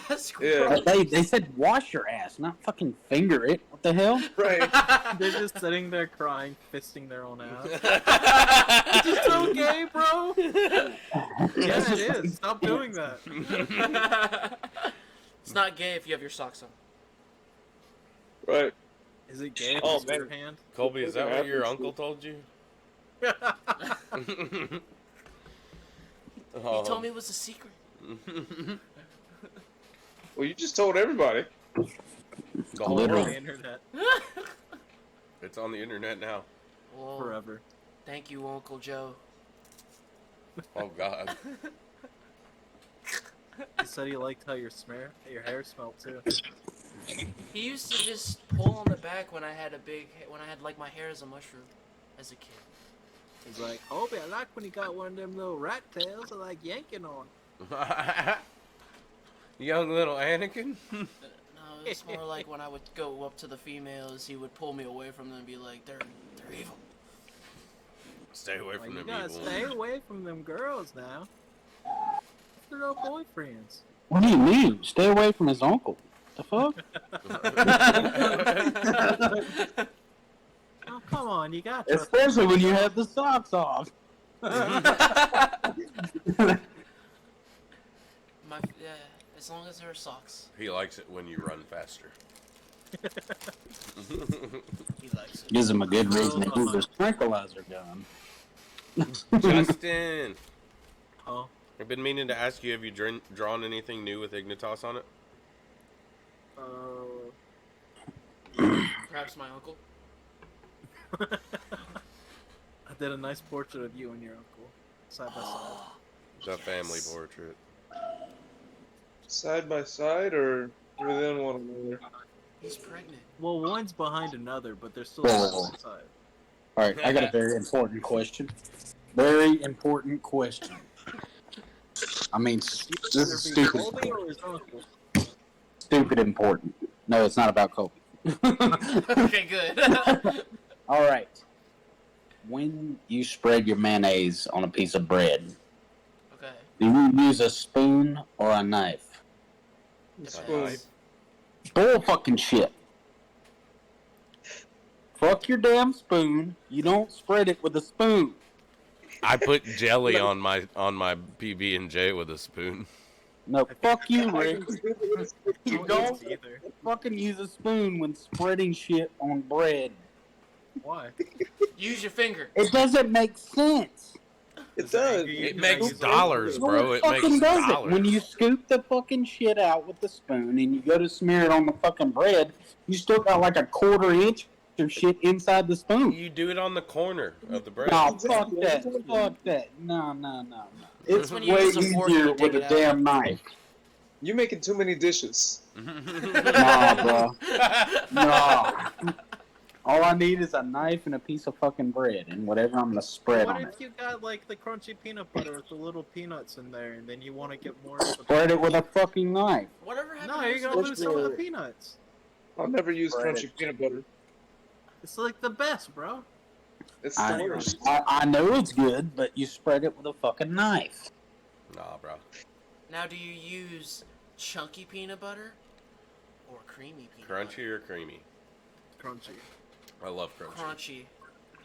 That's Yeah. gross. They said wash your ass, not fucking finger it. What the hell? Right. They're just sitting there crying, fisting their own ass. It's just so gay, bro. Yeah, it is. Stop doing that. It's not gay if you have your socks on. Right. Is it gay if Oh, it's your man. hand? Colby, is that what your uncle told you? He told me it was a secret. Well, you just told everybody. The whole Literally. The world. internet It's on the internet now. Well, forever. thank you, Uncle Joe. Oh God. He said he liked how your hair smelled too. He used to just pull on the back when I had like my hair as a mushroom as a kid. He's like, Hobie, I like when you got one of them little rat tails I like yanking on. Young little Anakin. No, it's more like when I would go up to the females, he would pull me away from them and be like, they're evil. Stay away Like, from you them gotta evil. stay away from them girls now. They're no boyfriends. What do you mean? Stay away from his uncle. The fuck? Oh, come on, you got Especially when you have the socks off. As long as there are socks. He likes it when you run faster. He likes it. Gives him a good reason to use a tranquilizer gun. Justin, Oh, I've been meaning to ask you, have you drawn anything new with Ignitas on it? Perhaps my uncle. I did a nice portrait of you and your uncle, side by side. The family portrait. Side by side or within one another? He's pregnant. Well, one's behind another, but they're still Whoa. side by side. Alright, I got a very important question. Very important question. I mean, this is stupid. Colby or his uncle? Stupid important. No, it's not about Kobe. Okay, good. Alright. When you spread your mayonnaise on a piece of bread, Okay. do you use a spoon or a knife? Spoon. Bull fucking shit. Fuck your damn spoon. You don't spread it with a spoon. I put jelly on my PB and J with a spoon. No, fuck you, Rick. You I don't use either. fucking use a spoon when spreading shit on bread. Why? Use your finger. It doesn't make sense. It does. It makes dollars, No, bro. It fucking makes doesn't. dollars. When you scoop the fucking shit out with the spoon and you go to smear it on the fucking bread, you still got like a quarter inch of shit inside the spoon. You do it on the corner of the bread. No, fuck that. Fuck that. No. It's when you way use a fork easier to dig with a it out. damn knife. You making too many dishes. Nah, bro. No. All I need is a knife and a piece of fucking bread and whatever I'm gonna spread What on if it. you got like the crunchy peanut butter with the little peanuts in there, and then you want to get more? Spread it with a fucking knife. Whatever happened No, to you're use gonna the- lose some of the peanuts. I'll never use Spread crunchy it. peanut butter. It's like the best, bro. It's I, the worst. I know it's good, but you spread it with a fucking knife. Nah, bro. Now, do you use chunky peanut butter or creamy peanut Crunchy or creamy? Crunchy. I love crunchy. butter? Crunchy.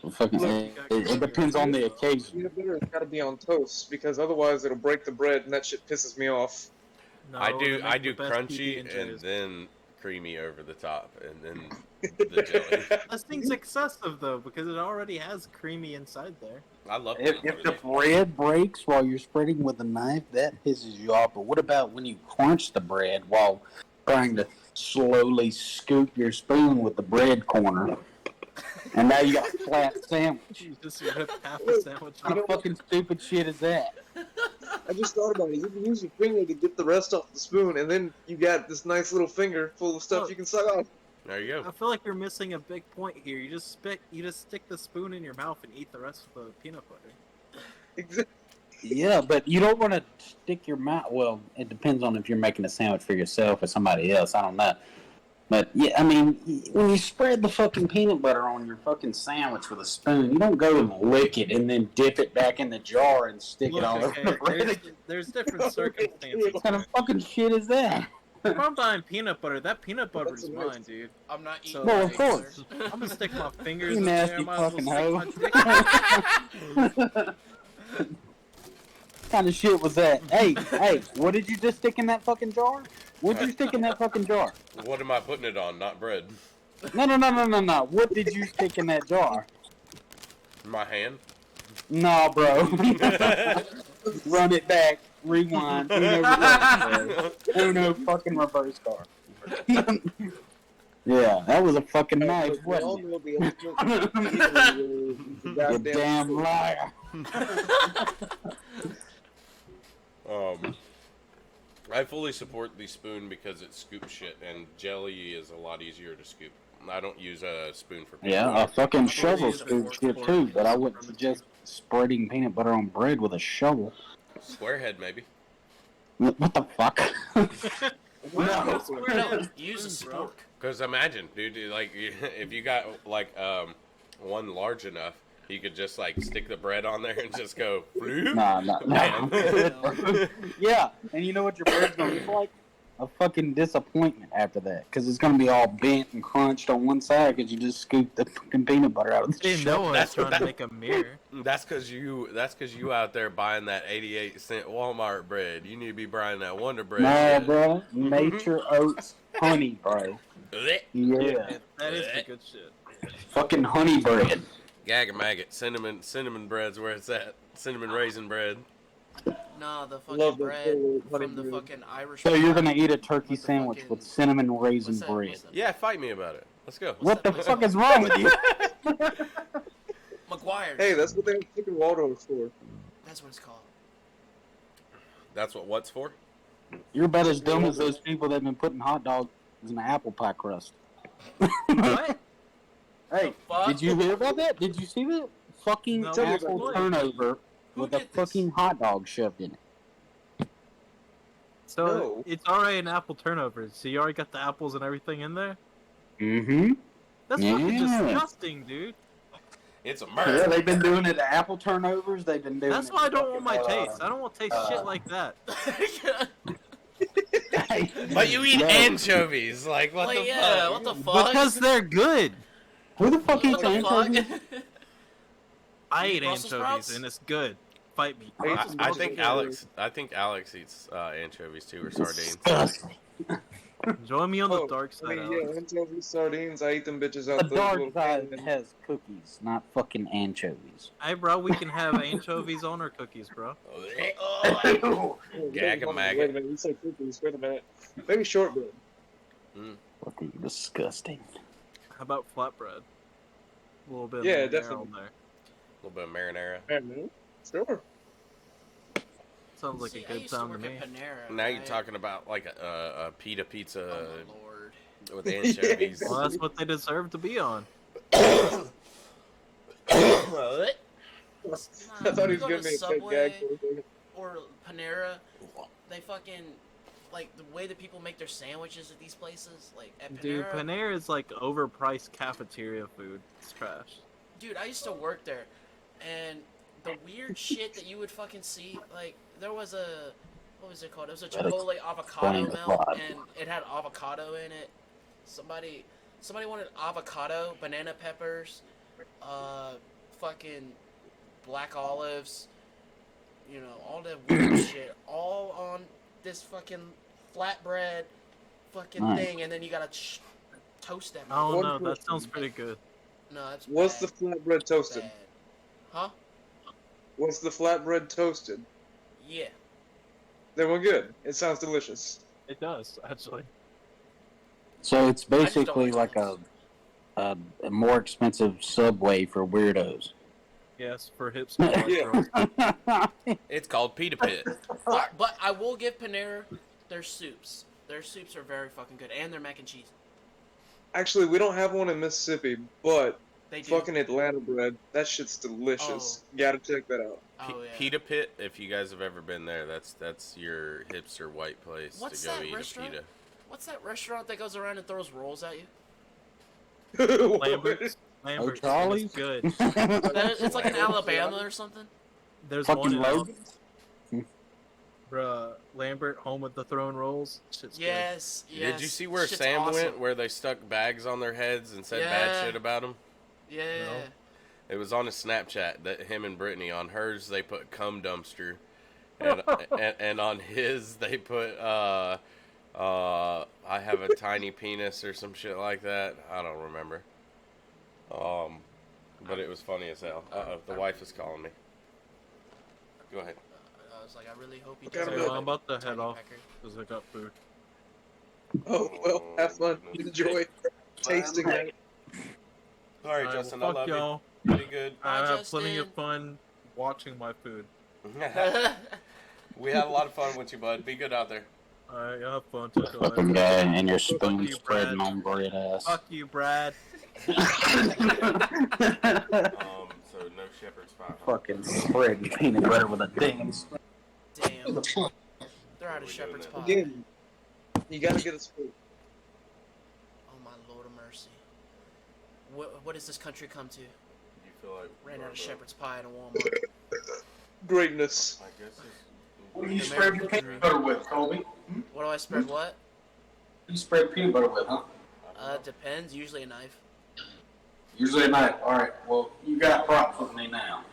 Well, fucking, it depends on the occasion. Peanut butter has got to be on toast because otherwise it'll break the bread and that shit pisses me off. No, I they do make the best crunchy PB&Js. and then creamy over the top, and then the jelly. This thing's excessive though because it already has creamy inside there. I love If the bread breaks while you're spreading with a knife, that pisses you off. But what about when you crunch the bread while trying to slowly scoop your spoon with the bread corner? And now you got a flat sandwich. You just rip half a sandwich. What kind of fucking stupid shit is that? I just thought about it. You can use your finger to get the rest off the spoon, and then you got this nice little finger full of stuff you can suck off. There you I go. feel like you're missing a big point here. You just stick the spoon in your mouth and eat the rest of the peanut butter. Exactly. Yeah, but you don't want to stick your mouth. Well, it depends on if you're making a sandwich for yourself or somebody else. I don't know. But yeah, I mean, when you spread the fucking peanut butter on your fucking sandwich with a spoon, you don't go and lick it and then dip it back in the jar and stick it all Look, over the okay, bread. there's different circumstances. What kind of fucking shit is that? If I'm buying peanut butter, that peanut butter That's is amazing. mine, dude. I'm not eating. So, Well, that of either. course. I'm gonna stick my fingers You in there. nasty Might as fucking well hoe. stick my dick. What kind of shit was that? Hey, what did you just stick in that fucking jar? What did you stick in that fucking jar? What am I putting it on? Not bread. No. What did you stick in that jar? My hand. Nah, bro. Run it back. Rewind. Uno reverse card. Uno fucking reverse card. Yeah, that was a fucking knife, We all wasn't know the ultimate it? You damn liar. I fully support the spoon because it scoops shit, and jelly is a lot easier to scoop. I don't use a spoon for peanut Yeah, a butter. fucking I've always shovel used a scoop fork shit for too, it. but I wouldn't suggest spreading peanut butter on bread with a shovel. Squarehead, maybe. What the fuck? No, use a spork. Because imagine, dude, like, if you got, like, one large enough, you could just, like, stick the bread on there and just go, bloop, Nah. bam. Yeah, and you know what your bread's gonna look like? A fucking disappointment after that, because it's gonna be all bent and crunched on one side because you just scooped the fucking peanut butter out of the Didn't shovel. know I was trying to make a mirror. That's because you out there buying that 88-cent Walmart bread. You need to be buying that Wonder Bread. Nah, shit. bro. Nature Oats honey, bro. Yeah. That is the good shit. Fucking honey bread. Gag and maggot. Cinnamon bread's where it's at. Cinnamon raisin bread. Nah, the Love fucking the bread full from honey the bread. fucking Irish. So you're gonna bread eat a turkey with the sandwich fucking- with cinnamon raisin what's that- bread. what's that? Yeah, fight me about it. Let's go. What the What's fuck that is wrong with you? McGuire's. Hey, that's what they have chicken Waldorf for. That's what it's called. That's what's for? You're about as dumb as those people that've been putting hot dogs in the apple pie crust. What? Hey, fuck? did you hear about that? Did you see that? Fucking No, apple what? turnover Who with a did this? fucking hot dog shoved in it. So No. it's already an apple turnover. So you already got the apples and everything in there? Mm-hmm. That's fucking Yeah. disgusting, dude. It's a Yeah, murder. they've been doing it at apple turnovers. They've been doing That's it. why I to don't want my fucking, taste. I don't want to taste shit like that. But you eat No. anchovies. Like, what Like, the yeah, fuck? what the fuck? Because they're good. Who the fuck what eats the anchovies? fuck? I You eat eat Brussels anchovies sprouts? and it's good. Fight me. I think Alex eats anchovies too, or sardines. Disgusting. Join me on the Oh, dark I side, mean, Alex. yeah, anchovies, sardines. I eat them bitches The out the dark little side can. has cookies, not fucking anchovies. Hey, bro, we can have anchovies on our cookies, bro. Oh, Gag a wait maggot. a minute, you said cookies. Wait a minute. Maybe shortbread. Fucking disgusting. How about flatbread? A little bit. Yeah, of marinara definitely. on there. A little bit of marinara. Man, sure. Sounds like See, a I good used to sound to work me. at Panera. Now you're right? talking about like a pita Oh pizza my lord. with anchovies. Well, that's what they deserve to be on. I Nah, thought he you was go gonna to make a Subway gag for a second. or Panera, they fucking like the way that people make their sandwiches at these places. Like at Panera, Dude, Panera is like overpriced cafeteria food. It's trash. Dude, I used to work there, and the weird shit that you would fucking see, like there was a what was it called? It was a That Chipotle avocado explains a melt, lot. and it had avocado in it. Somebody wanted avocado, banana peppers, fucking black olives, you know, all that weird shit, all on this fucking flatbread fucking Nice. thing, and then you gotta toast that. I don't One know. That question. sounds pretty good. No, that's Was the bad. flatbread toasted? Bad. Huh? Was the flatbread toasted? Yeah. Then we're good. It sounds delicious. It does, actually. So it's just don't basically like like a more expensive Subway for weirdos. Yes, for hipster Yeah. girls. It's called pita pit. But I will give Panera their soups. Their soups are very fucking good, and their mac and cheese. Actually, we don't have one in Mississippi, but They do. fucking Atlanta bread, that shit's delicious. Gotta check that out. Oh yeah. Pita pit. If you guys have ever been there, that's your hipster white place What's to go that eat restaurant? a pita. What's that restaurant that goes around and throws rolls at you? Lambert's. Lambert's. Charlie's? It's good. It's like in Alabama or something. There's one Fucking in Logan's? Bruh, Lambert, home with the throne rolls. Shit's Yes. Yes. Did you see where Shit's Sam awesome. went, where they stuck bags on their heads and said bad Yeah. shit about him? Yeah. No. It was on his Snapchat that him and Brittany. On hers, they put cum dumpster, and and on his they put I have a tiny penis or some shit like that. I don't remember. But it was funny as hell. The wife is calling me. Go ahead. I was like, I really hope he Okay, doesn't. I'm good. have I'm a about to head tiny off pecker. because I got food. Oh well, have fun. Enjoy tasting that. All right, Alright, Justin, well, I love fuck y'all. you. Be good. Bye, I have plenty of Justin. fun watching my food. We had a lot of fun with you, bud. Be good out there. Alright, y'all have fun. Talk to you Fucking later. guy and your Fuck spoon you, spreading Brad. on bread ass. Fuck you, Brad. So no shepherd's pie. Huh? Fucking spreading peanut butter with a damn spoon. Damn. They're out of shepherd's pie. Again, you gotta get a spoon. Oh my Lord of mercy. What does this country come to? You feel like Ran out of shepherd's pie at a Walmart. Greatness. I guess it's. What do you spread your peanut butter with, Colby? What do I spread? What? What do you spread peanut butter with, huh? Depends. Usually a knife. Usually a knife. All right. Well, you got props with me now.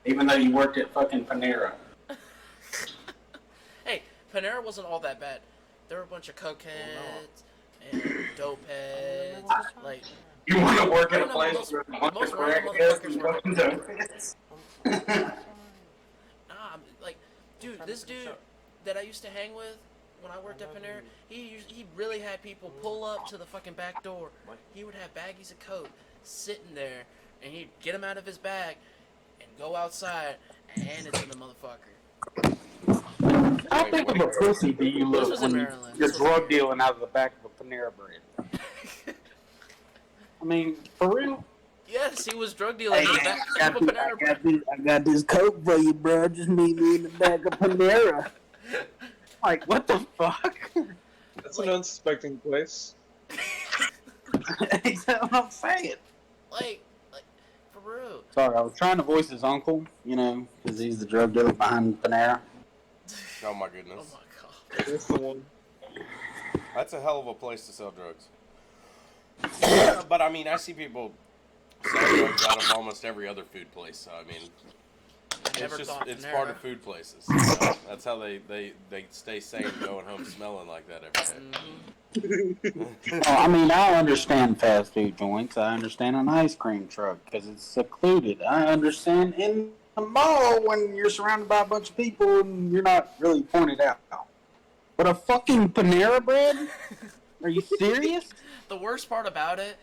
Even though you worked at fucking Panera. Hey, Panera wasn't all that bad. There were a bunch of cokeheads and dope heads. Like, You want to work at a No, place most- where a bunch most of random crackheads motherfuckers and work. fucking donuts? nah, like, dude, this dude that I used to hang with when I worked at Panera, he really had people pull up to the fucking back door. He would have baggies of coke sitting there, and he'd get them out of his bag and go outside and hand it to the motherfucker. How big of a pussy do you This look was in when Maryland. you're This was drug in dealing out of the back of a Panera bread? I mean, for real? Yes, he was drug dealing in the back of a Panera. I got this coke for you, bro. Just meet me in the back of Panera. Like, what the fuck? That's an unsuspecting place. That's what I'm saying. Like, for real. Sorry, I was trying to voice his uncle, you know, because he's the drug dealer behind Panera. Oh my Oh goodness. my god. That's the one. That's a hell of a place to sell drugs. But I mean, I see people sell drugs out of almost every other food place. So I mean, Never thought it's Panera. part of food places. You know? That's how they stay sane, going home smelling like that every day. Oh, I mean, I understand fast food joints. I understand an ice cream truck because it's secluded. I understand in the mall when you're surrounded by a bunch of people and you're not really pointed out. But a fucking Panera bread? Are you serious? The worst part about it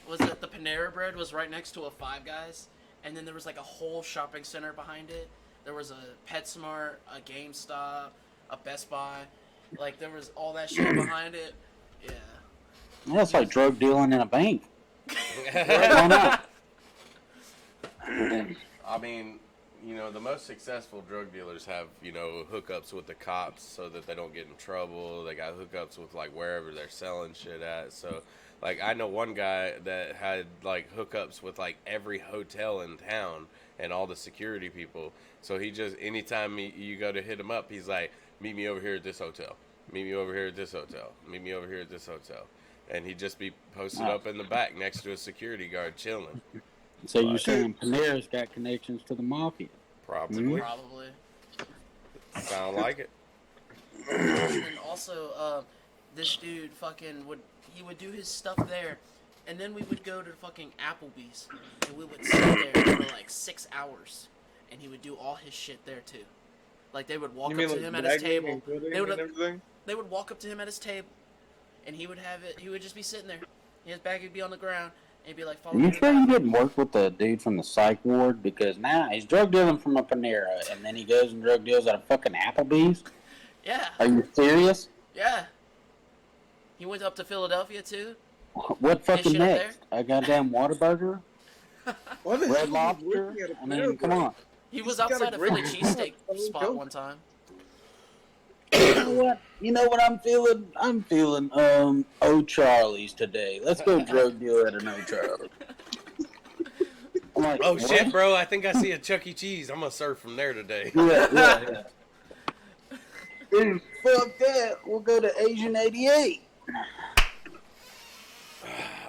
was that the Panera Bread was right next to a Five Guys, and then there was like a whole shopping center behind it. There was a PetSmart, a GameStop, a Best Buy. Like, there was all that shit behind it. Yeah. That's like drug dealing in a bank. Why not? I mean, you know, the most successful drug dealers have, you know, hookups with the cops so that they don't get in trouble. They got hookups with, like, wherever they're selling shit at. So, like, I know one guy that had, like, hookups with, like, every hotel in town and all the security people. So he just, anytime you go to hit him up, he's like, meet me over here at this hotel. Meet me over here at this hotel. Meet me over here at this hotel. And he'd just be posted up in the back next to a security guard chilling. So you're saying Panera's got connections to the mafia? Probably. Probably. Sound like it. And also, this dude he would do his stuff there, and then we would go to fucking Applebee's, and we would sit there for like 6 hours, and he would do all his shit there too. Like, they would walk You up mean to like him at his bagging table. and clothing They would and everything? They would walk up to him at his table, and he would have it. He would just be sitting there. His bag would be on the ground, and he'd be like, "Follow Are you me." sure you didn't work with the dude from the psych ward? Because now he's drug dealing from a Panera, and then he goes and drug deals at a fucking Applebee's? Yeah, Are you serious? yeah. He went up to Philadelphia too. What fucking shit up next? A goddamn Whataburger? Why the hell Red are Lobster? you working at a I mean, Panera come Bread? on. He was He's got a outside a great- Philly cheesesteak Fucking spot go. one time. You know what I'm feeling? I'm feeling, O'Charlie's today. Let's go drug deal at an O'Charlie. I'm like, Oh, what? shit, bro. I think I see a Chuck E. Cheese. I'm going to surf from there today. Yeah. Dude, fuck that. We'll go to Asian 88.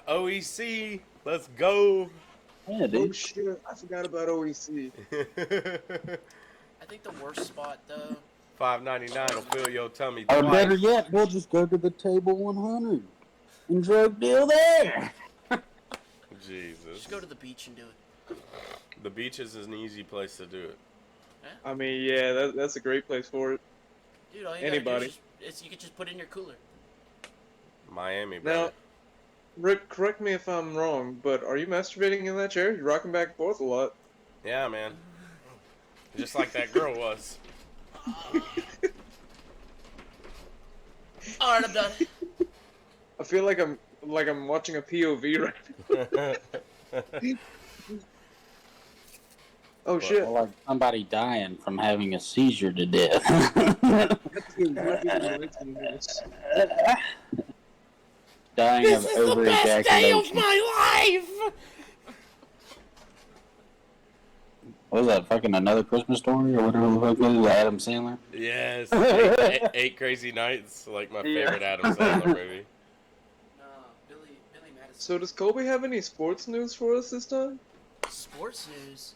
OEC. Let's go. Yeah, Oh dude. shit, I forgot about OEC. I think the worst spot though. $5.99 will fill your tummy Or twice. better yet, we'll just go to the table 100 and drug deal there. Jesus. Just go to the beach and do it. The beach is an easy place to do it. I mean, yeah, that's a great place for it. Dude, all you gotta Anybody. do is you could just put it in your cooler. Miami, Now, brother. Rick, correct me if I'm wrong, but are you masturbating in that chair? You're rocking back and forth a lot. Yeah, man. Just like that girl was. All right, I'm done. I feel like I'm watching a POV right now. Oh shit! Or like somebody dying from having a seizure to death. Dying of over ejaculation. my life. What was that? Fucking Another Christmas Story or whatever the fuck it is? Adam Sandler. Yes. Eight Crazy Nights, like my favorite Adam Sandler movie. No, Billy Madison. So does Colby have any sports news for us this time? Sports news.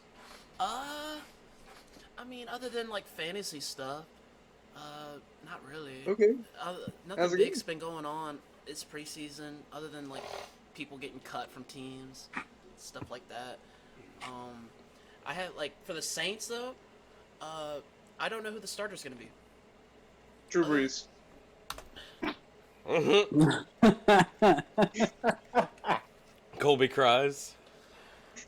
I mean, other than like fantasy stuff, not really. Okay. Nothing How's it big's been going on. It's preseason, other than like people getting cut from teams, stuff like that. I had like for the Saints though. I don't know who the starter's gonna be. Drew Brees. Colby cries.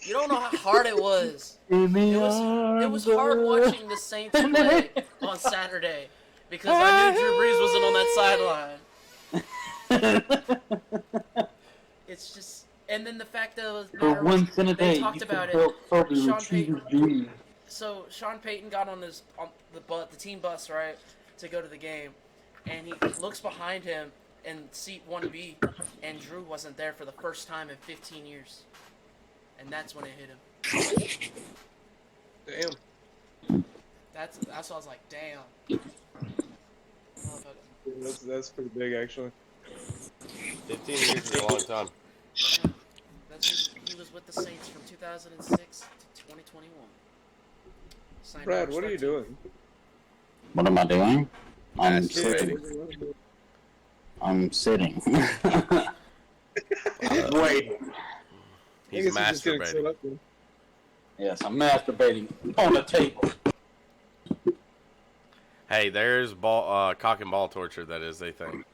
You don't know how hard it was. It was hard watching the Saints play on Saturday because I knew Drew Brees wasn't on that sideline. It's just, and then the fact that For once in a day, they talked about it. Sean Payton. So Sean Payton got on the team bus, right, to go to the game, and he looks behind him in seat 1B, and Drew wasn't there for the first time in 15 years, and that's when it hit him. Damn. That's what I was like, damn. That's pretty big actually. 15 years is a long time. He was with the Saints from 2006 to 2021. Signed Brad, March what are you 13th. doing? What am I doing? I'm Masturbating. sitting. I'm sitting. Wait. He's masturbating. Yes, I'm masturbating on the table. Hey, there's cock and ball torture. That is, they think.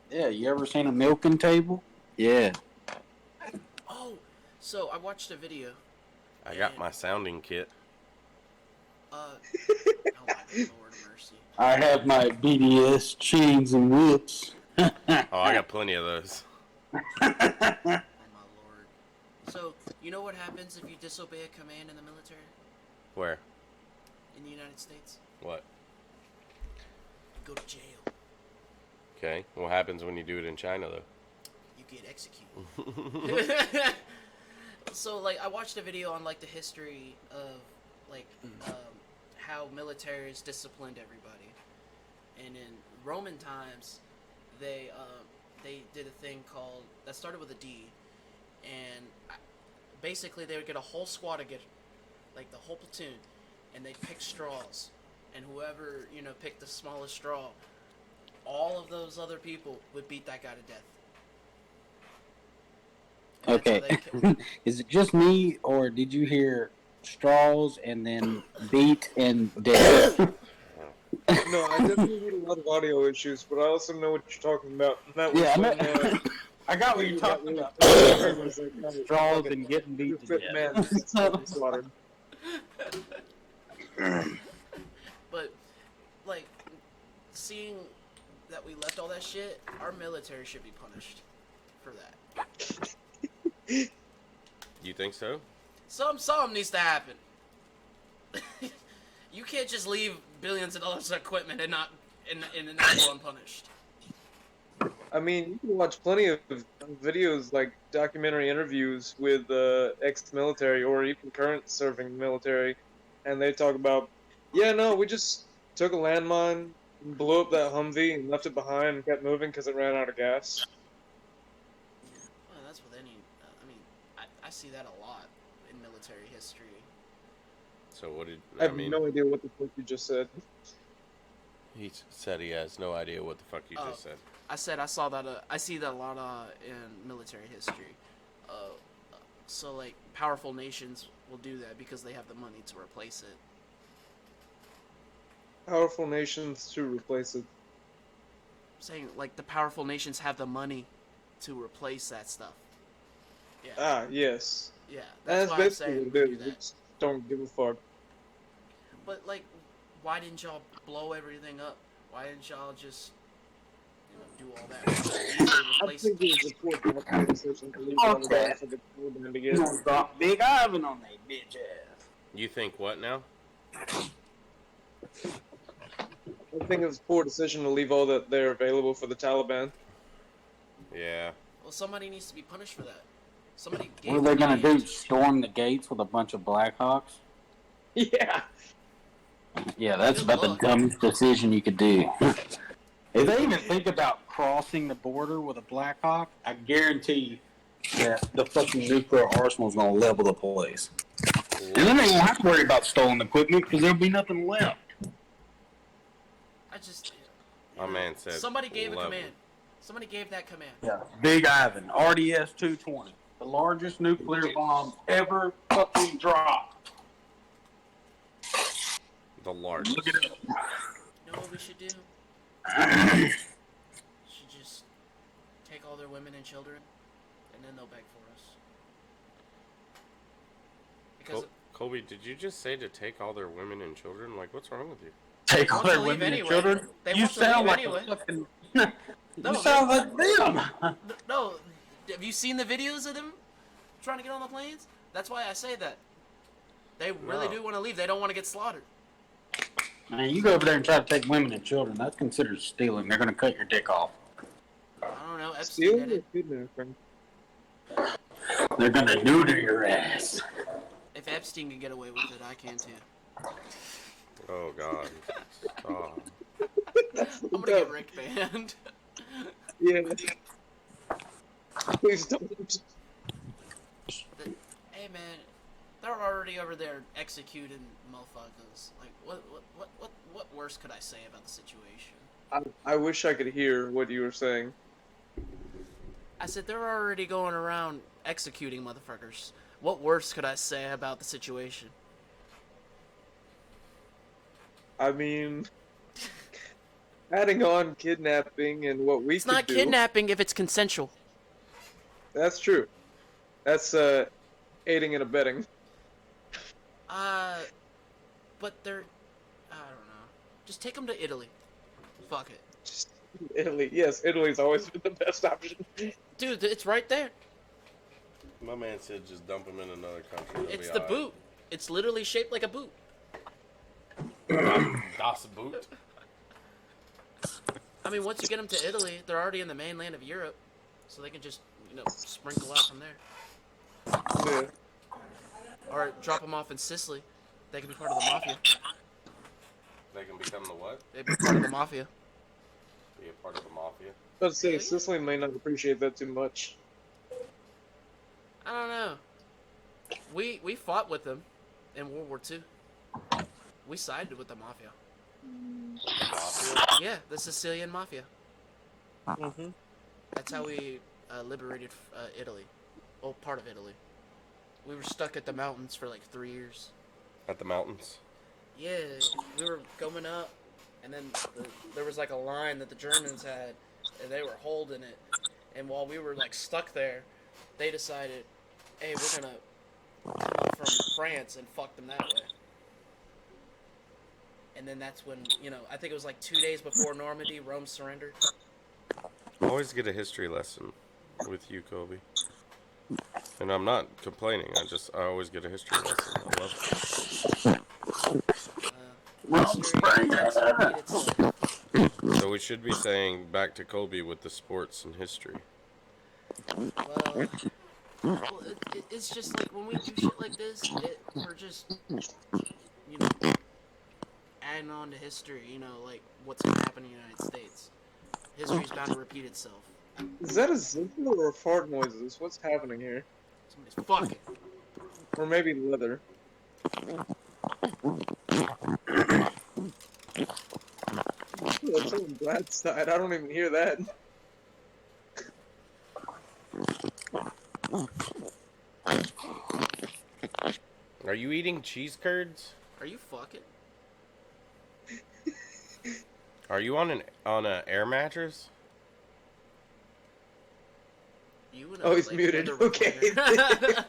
Yeah, you ever seen a milking table? Yeah. Oh, so I watched a video. I got my sounding kit. Oh my Lord of mercy. I have my BDS chains and whips. Oh, I got plenty of those. Oh my Lord. So, you know what happens if you disobey a command in the military? Where? In the United States? What? You go to jail. Okay. What happens when you do it in China, though? You get executed. So, like, I watched a video on, like, the history of, like, how militaries disciplined everybody. And in Roman times, they did a thing called, that started with a D, and basically they would get a whole squad together, like the whole platoon, and they'd pick straws, and whoever, picked the smallest straw, all of those other people would beat that guy to death. And that's how Okay. Is it just me, or did you hear straws and then beat and death? No, I definitely had a lot of audio issues, but I also know what you're talking about. And that was Yeah, when, I got what you're talking about. was like, Straws and getting beat to fit death. man slaughtered. But, like, seeing that we left all that shit, our military should be punished for that. You think so? Something needs to happen. You can't just leave billions of dollars of equipment and not go unpunished. I mean, you can watch plenty of videos, like documentary interviews with ex-military or even current serving military, and they talk about, yeah, no, we just took a landmine, blew up that Humvee, and left it behind and kept moving because it ran out of gas. Well, that's with any. I see that a lot in military history. So what did I have no idea what the fuck you just said. He said he has no idea what the fuck you just said. I said I saw that. I see that a lot in military history. So like powerful nations will do that because they have the money to replace it. powerful nations to replace it. Saying like the powerful nations have the money to replace that stuff. Yeah. Ah, yes. Yeah. That's That's why I'm basically saying what we it do is. We that. just don't give a fuck. But like, why didn't y'all blow everything up? Why didn't y'all just, do all that? Easily I replace think it was a poor marketing decision to leave all of that for the Taliban to You get. gonna drop Big Ivan on that bitch ass. You think what now? I think it was a poor decision to leave all that there available for the Taliban. Yeah. Well, somebody needs to be punished for that. Somebody gave What are they gonna do? command. Storm the gates with a bunch of Blackhawks? Yeah. Yeah, that's Good about luck. the dumbest decision you could do. If they even think about crossing the border with a Blackhawk, I guarantee that the fucking nuclear arsenal is gonna level the place. And then they won't have to worry about stolen equipment because there'll be nothing left. I just. My man said Somebody gave a level. command. Somebody gave that command. Yeah, Big Ivan, RDS 220, the largest nuclear bomb ever fucking dropped. The largest. Look it up. You know what we should do? We should just take all their women and children, and then they'll beg for us. Because Colby, did you just say to take all their women and children? Like, what's wrong with you? Take all want to their leave women and anyway. children. They You want to sound leave like anyway. a fucking. No, You sound like them. no, have you seen the videos of them trying to get on the planes? That's why I say that. They really No. do want to leave. They don't want to get slaughtered. Man, you go over there and try to take women and children. That's considered stealing. They're gonna cut your dick off. I don't know. Epstein Stealing did or it. kidnapping? They're gonna neuter your ass. If Epstein can get away with it, I can too. Oh, God. Stop. I'm gonna get Rick banned. Yeah. Please don't. Hey man, they're already over there executing motherfuckers. Like, what worse could I say about the situation? I wish I could hear what you were saying. I said they're already going around executing motherfuckers. What worse could I say about the situation? I mean, adding on kidnapping and what we It's could not do. kidnapping if it's consensual. That's true. That's aiding and abetting. But they're, I don't know. Just take them to Italy. Fuck it. Just Italy. Yes, Italy's always been the best option. Dude, it's right there. My man said just dump them in another country. It'll It's be the alright. boot. It's literally shaped like a boot. Das Boot. I mean, once you get them to Italy, they're already in the mainland of Europe, so they can just, sprinkle out from there. Yeah. Or drop them off in Sicily. They can be part of the mafia. They can become the what? They'd be part of the mafia. Be a part of the mafia. But say Sicily may not appreciate that too much. I don't know. We fought with them in World War II. We sided with the mafia. Mafia? Yeah, the Sicilian mafia. Mm-hmm. That's how we liberated Italy. Well, part of Italy. We were stuck at the mountains for like 3 years. At the mountains. Yeah, we were going up, and then there was like a line that the Germans had, and they were holding it. And while we were like stuck there, they decided, hey, we're gonna come from France and fuck them that way. And then that's when, I think it was like 2 days before Normandy, Rome surrendered. Always get a history lesson with you, Kobe. And I'm not complaining. I always get a history lesson. I love it. History tends to repeat itself. So we should be saying back to Kobe with the sports and history. Well, it's just like when we do shit like this, we're just, adding on to history, like what's gonna happen in the United States. History's bound to repeat itself. Is that a zipper or fart noises? What's happening here? Somebody's fucking. Or maybe leather. That's on Brad's side. I don't even hear that. Are you eating cheese curds? Are you fucking? Are you on a air mattress? You and Oh, a, he's like, muted. leather Okay. recliner.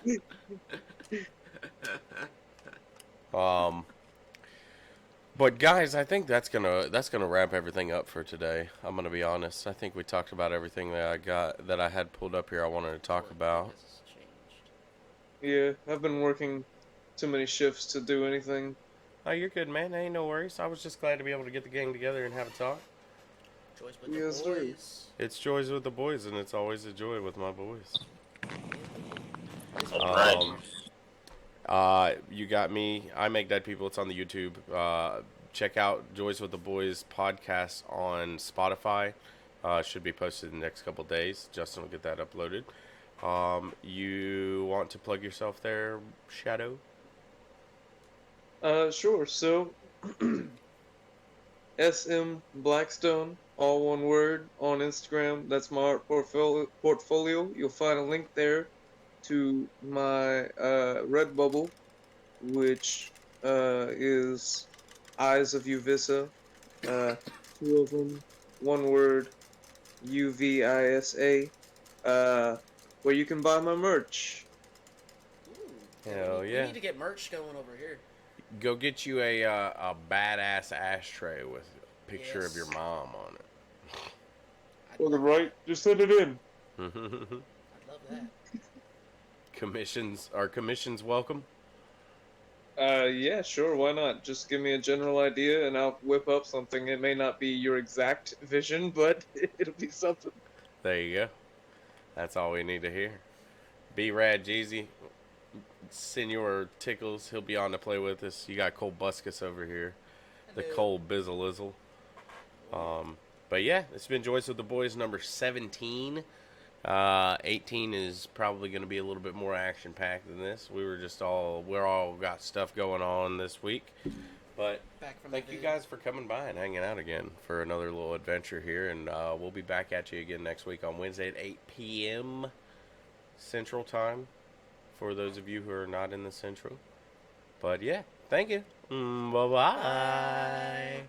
But guys, I think that's gonna wrap everything up for today. I'm gonna be honest. I think we talked about everything that I had pulled up here. I wanted to talk about. Has changed. Yeah, I've been working too many shifts to do anything. Oh, you're good, man. Ain't no worries. I was just glad to be able to get the gang together and have a talk. Joyz with Yes, the sir. boys. It's Joyz with the boys, and it's always a joy with my boys. Right. You got me. I make dead people. It's on the YouTube. Check out Joyz with the Boys podcast on Spotify. Should be posted in the next couple days. Justin will get that uploaded. You want to plug yourself there, Shadow? Sure. So, SM Blackstone, all one word, on Instagram. That's my art portfolio. You'll find a link there to my Redbubble, which is Eyes of Uvisa. Two of them, one word, UVISA. Where you can buy my merch. Ooh, Hell we yeah. need to get merch going over here. Go get you a badass ashtray with a picture of your Yes. mom on it. For the right, just send it in. I'd love that. Commissions welcome? Yeah, sure, why not? Just give me a general idea and I'll whip up something. It may not be your exact vision, but it'll be something. There you go. That's all we need to hear. Be rad, Jeezy. Senor Tickles, he'll be on to play with us. You got Cole Buskus over here. The Cole Bizzleizzle. But yeah, it's been Joyz with the Boys number 17. 18 is probably going to be a little bit more action packed than this. We're all got stuff going on this week. But Back from thank the you dead. guys for coming by and hanging out again for another little adventure here. And we'll be back at you again next week on Wednesday at 8 p.m. Central Time for those of you who are not in the Central. But yeah, thank you. Bye-bye. Bye.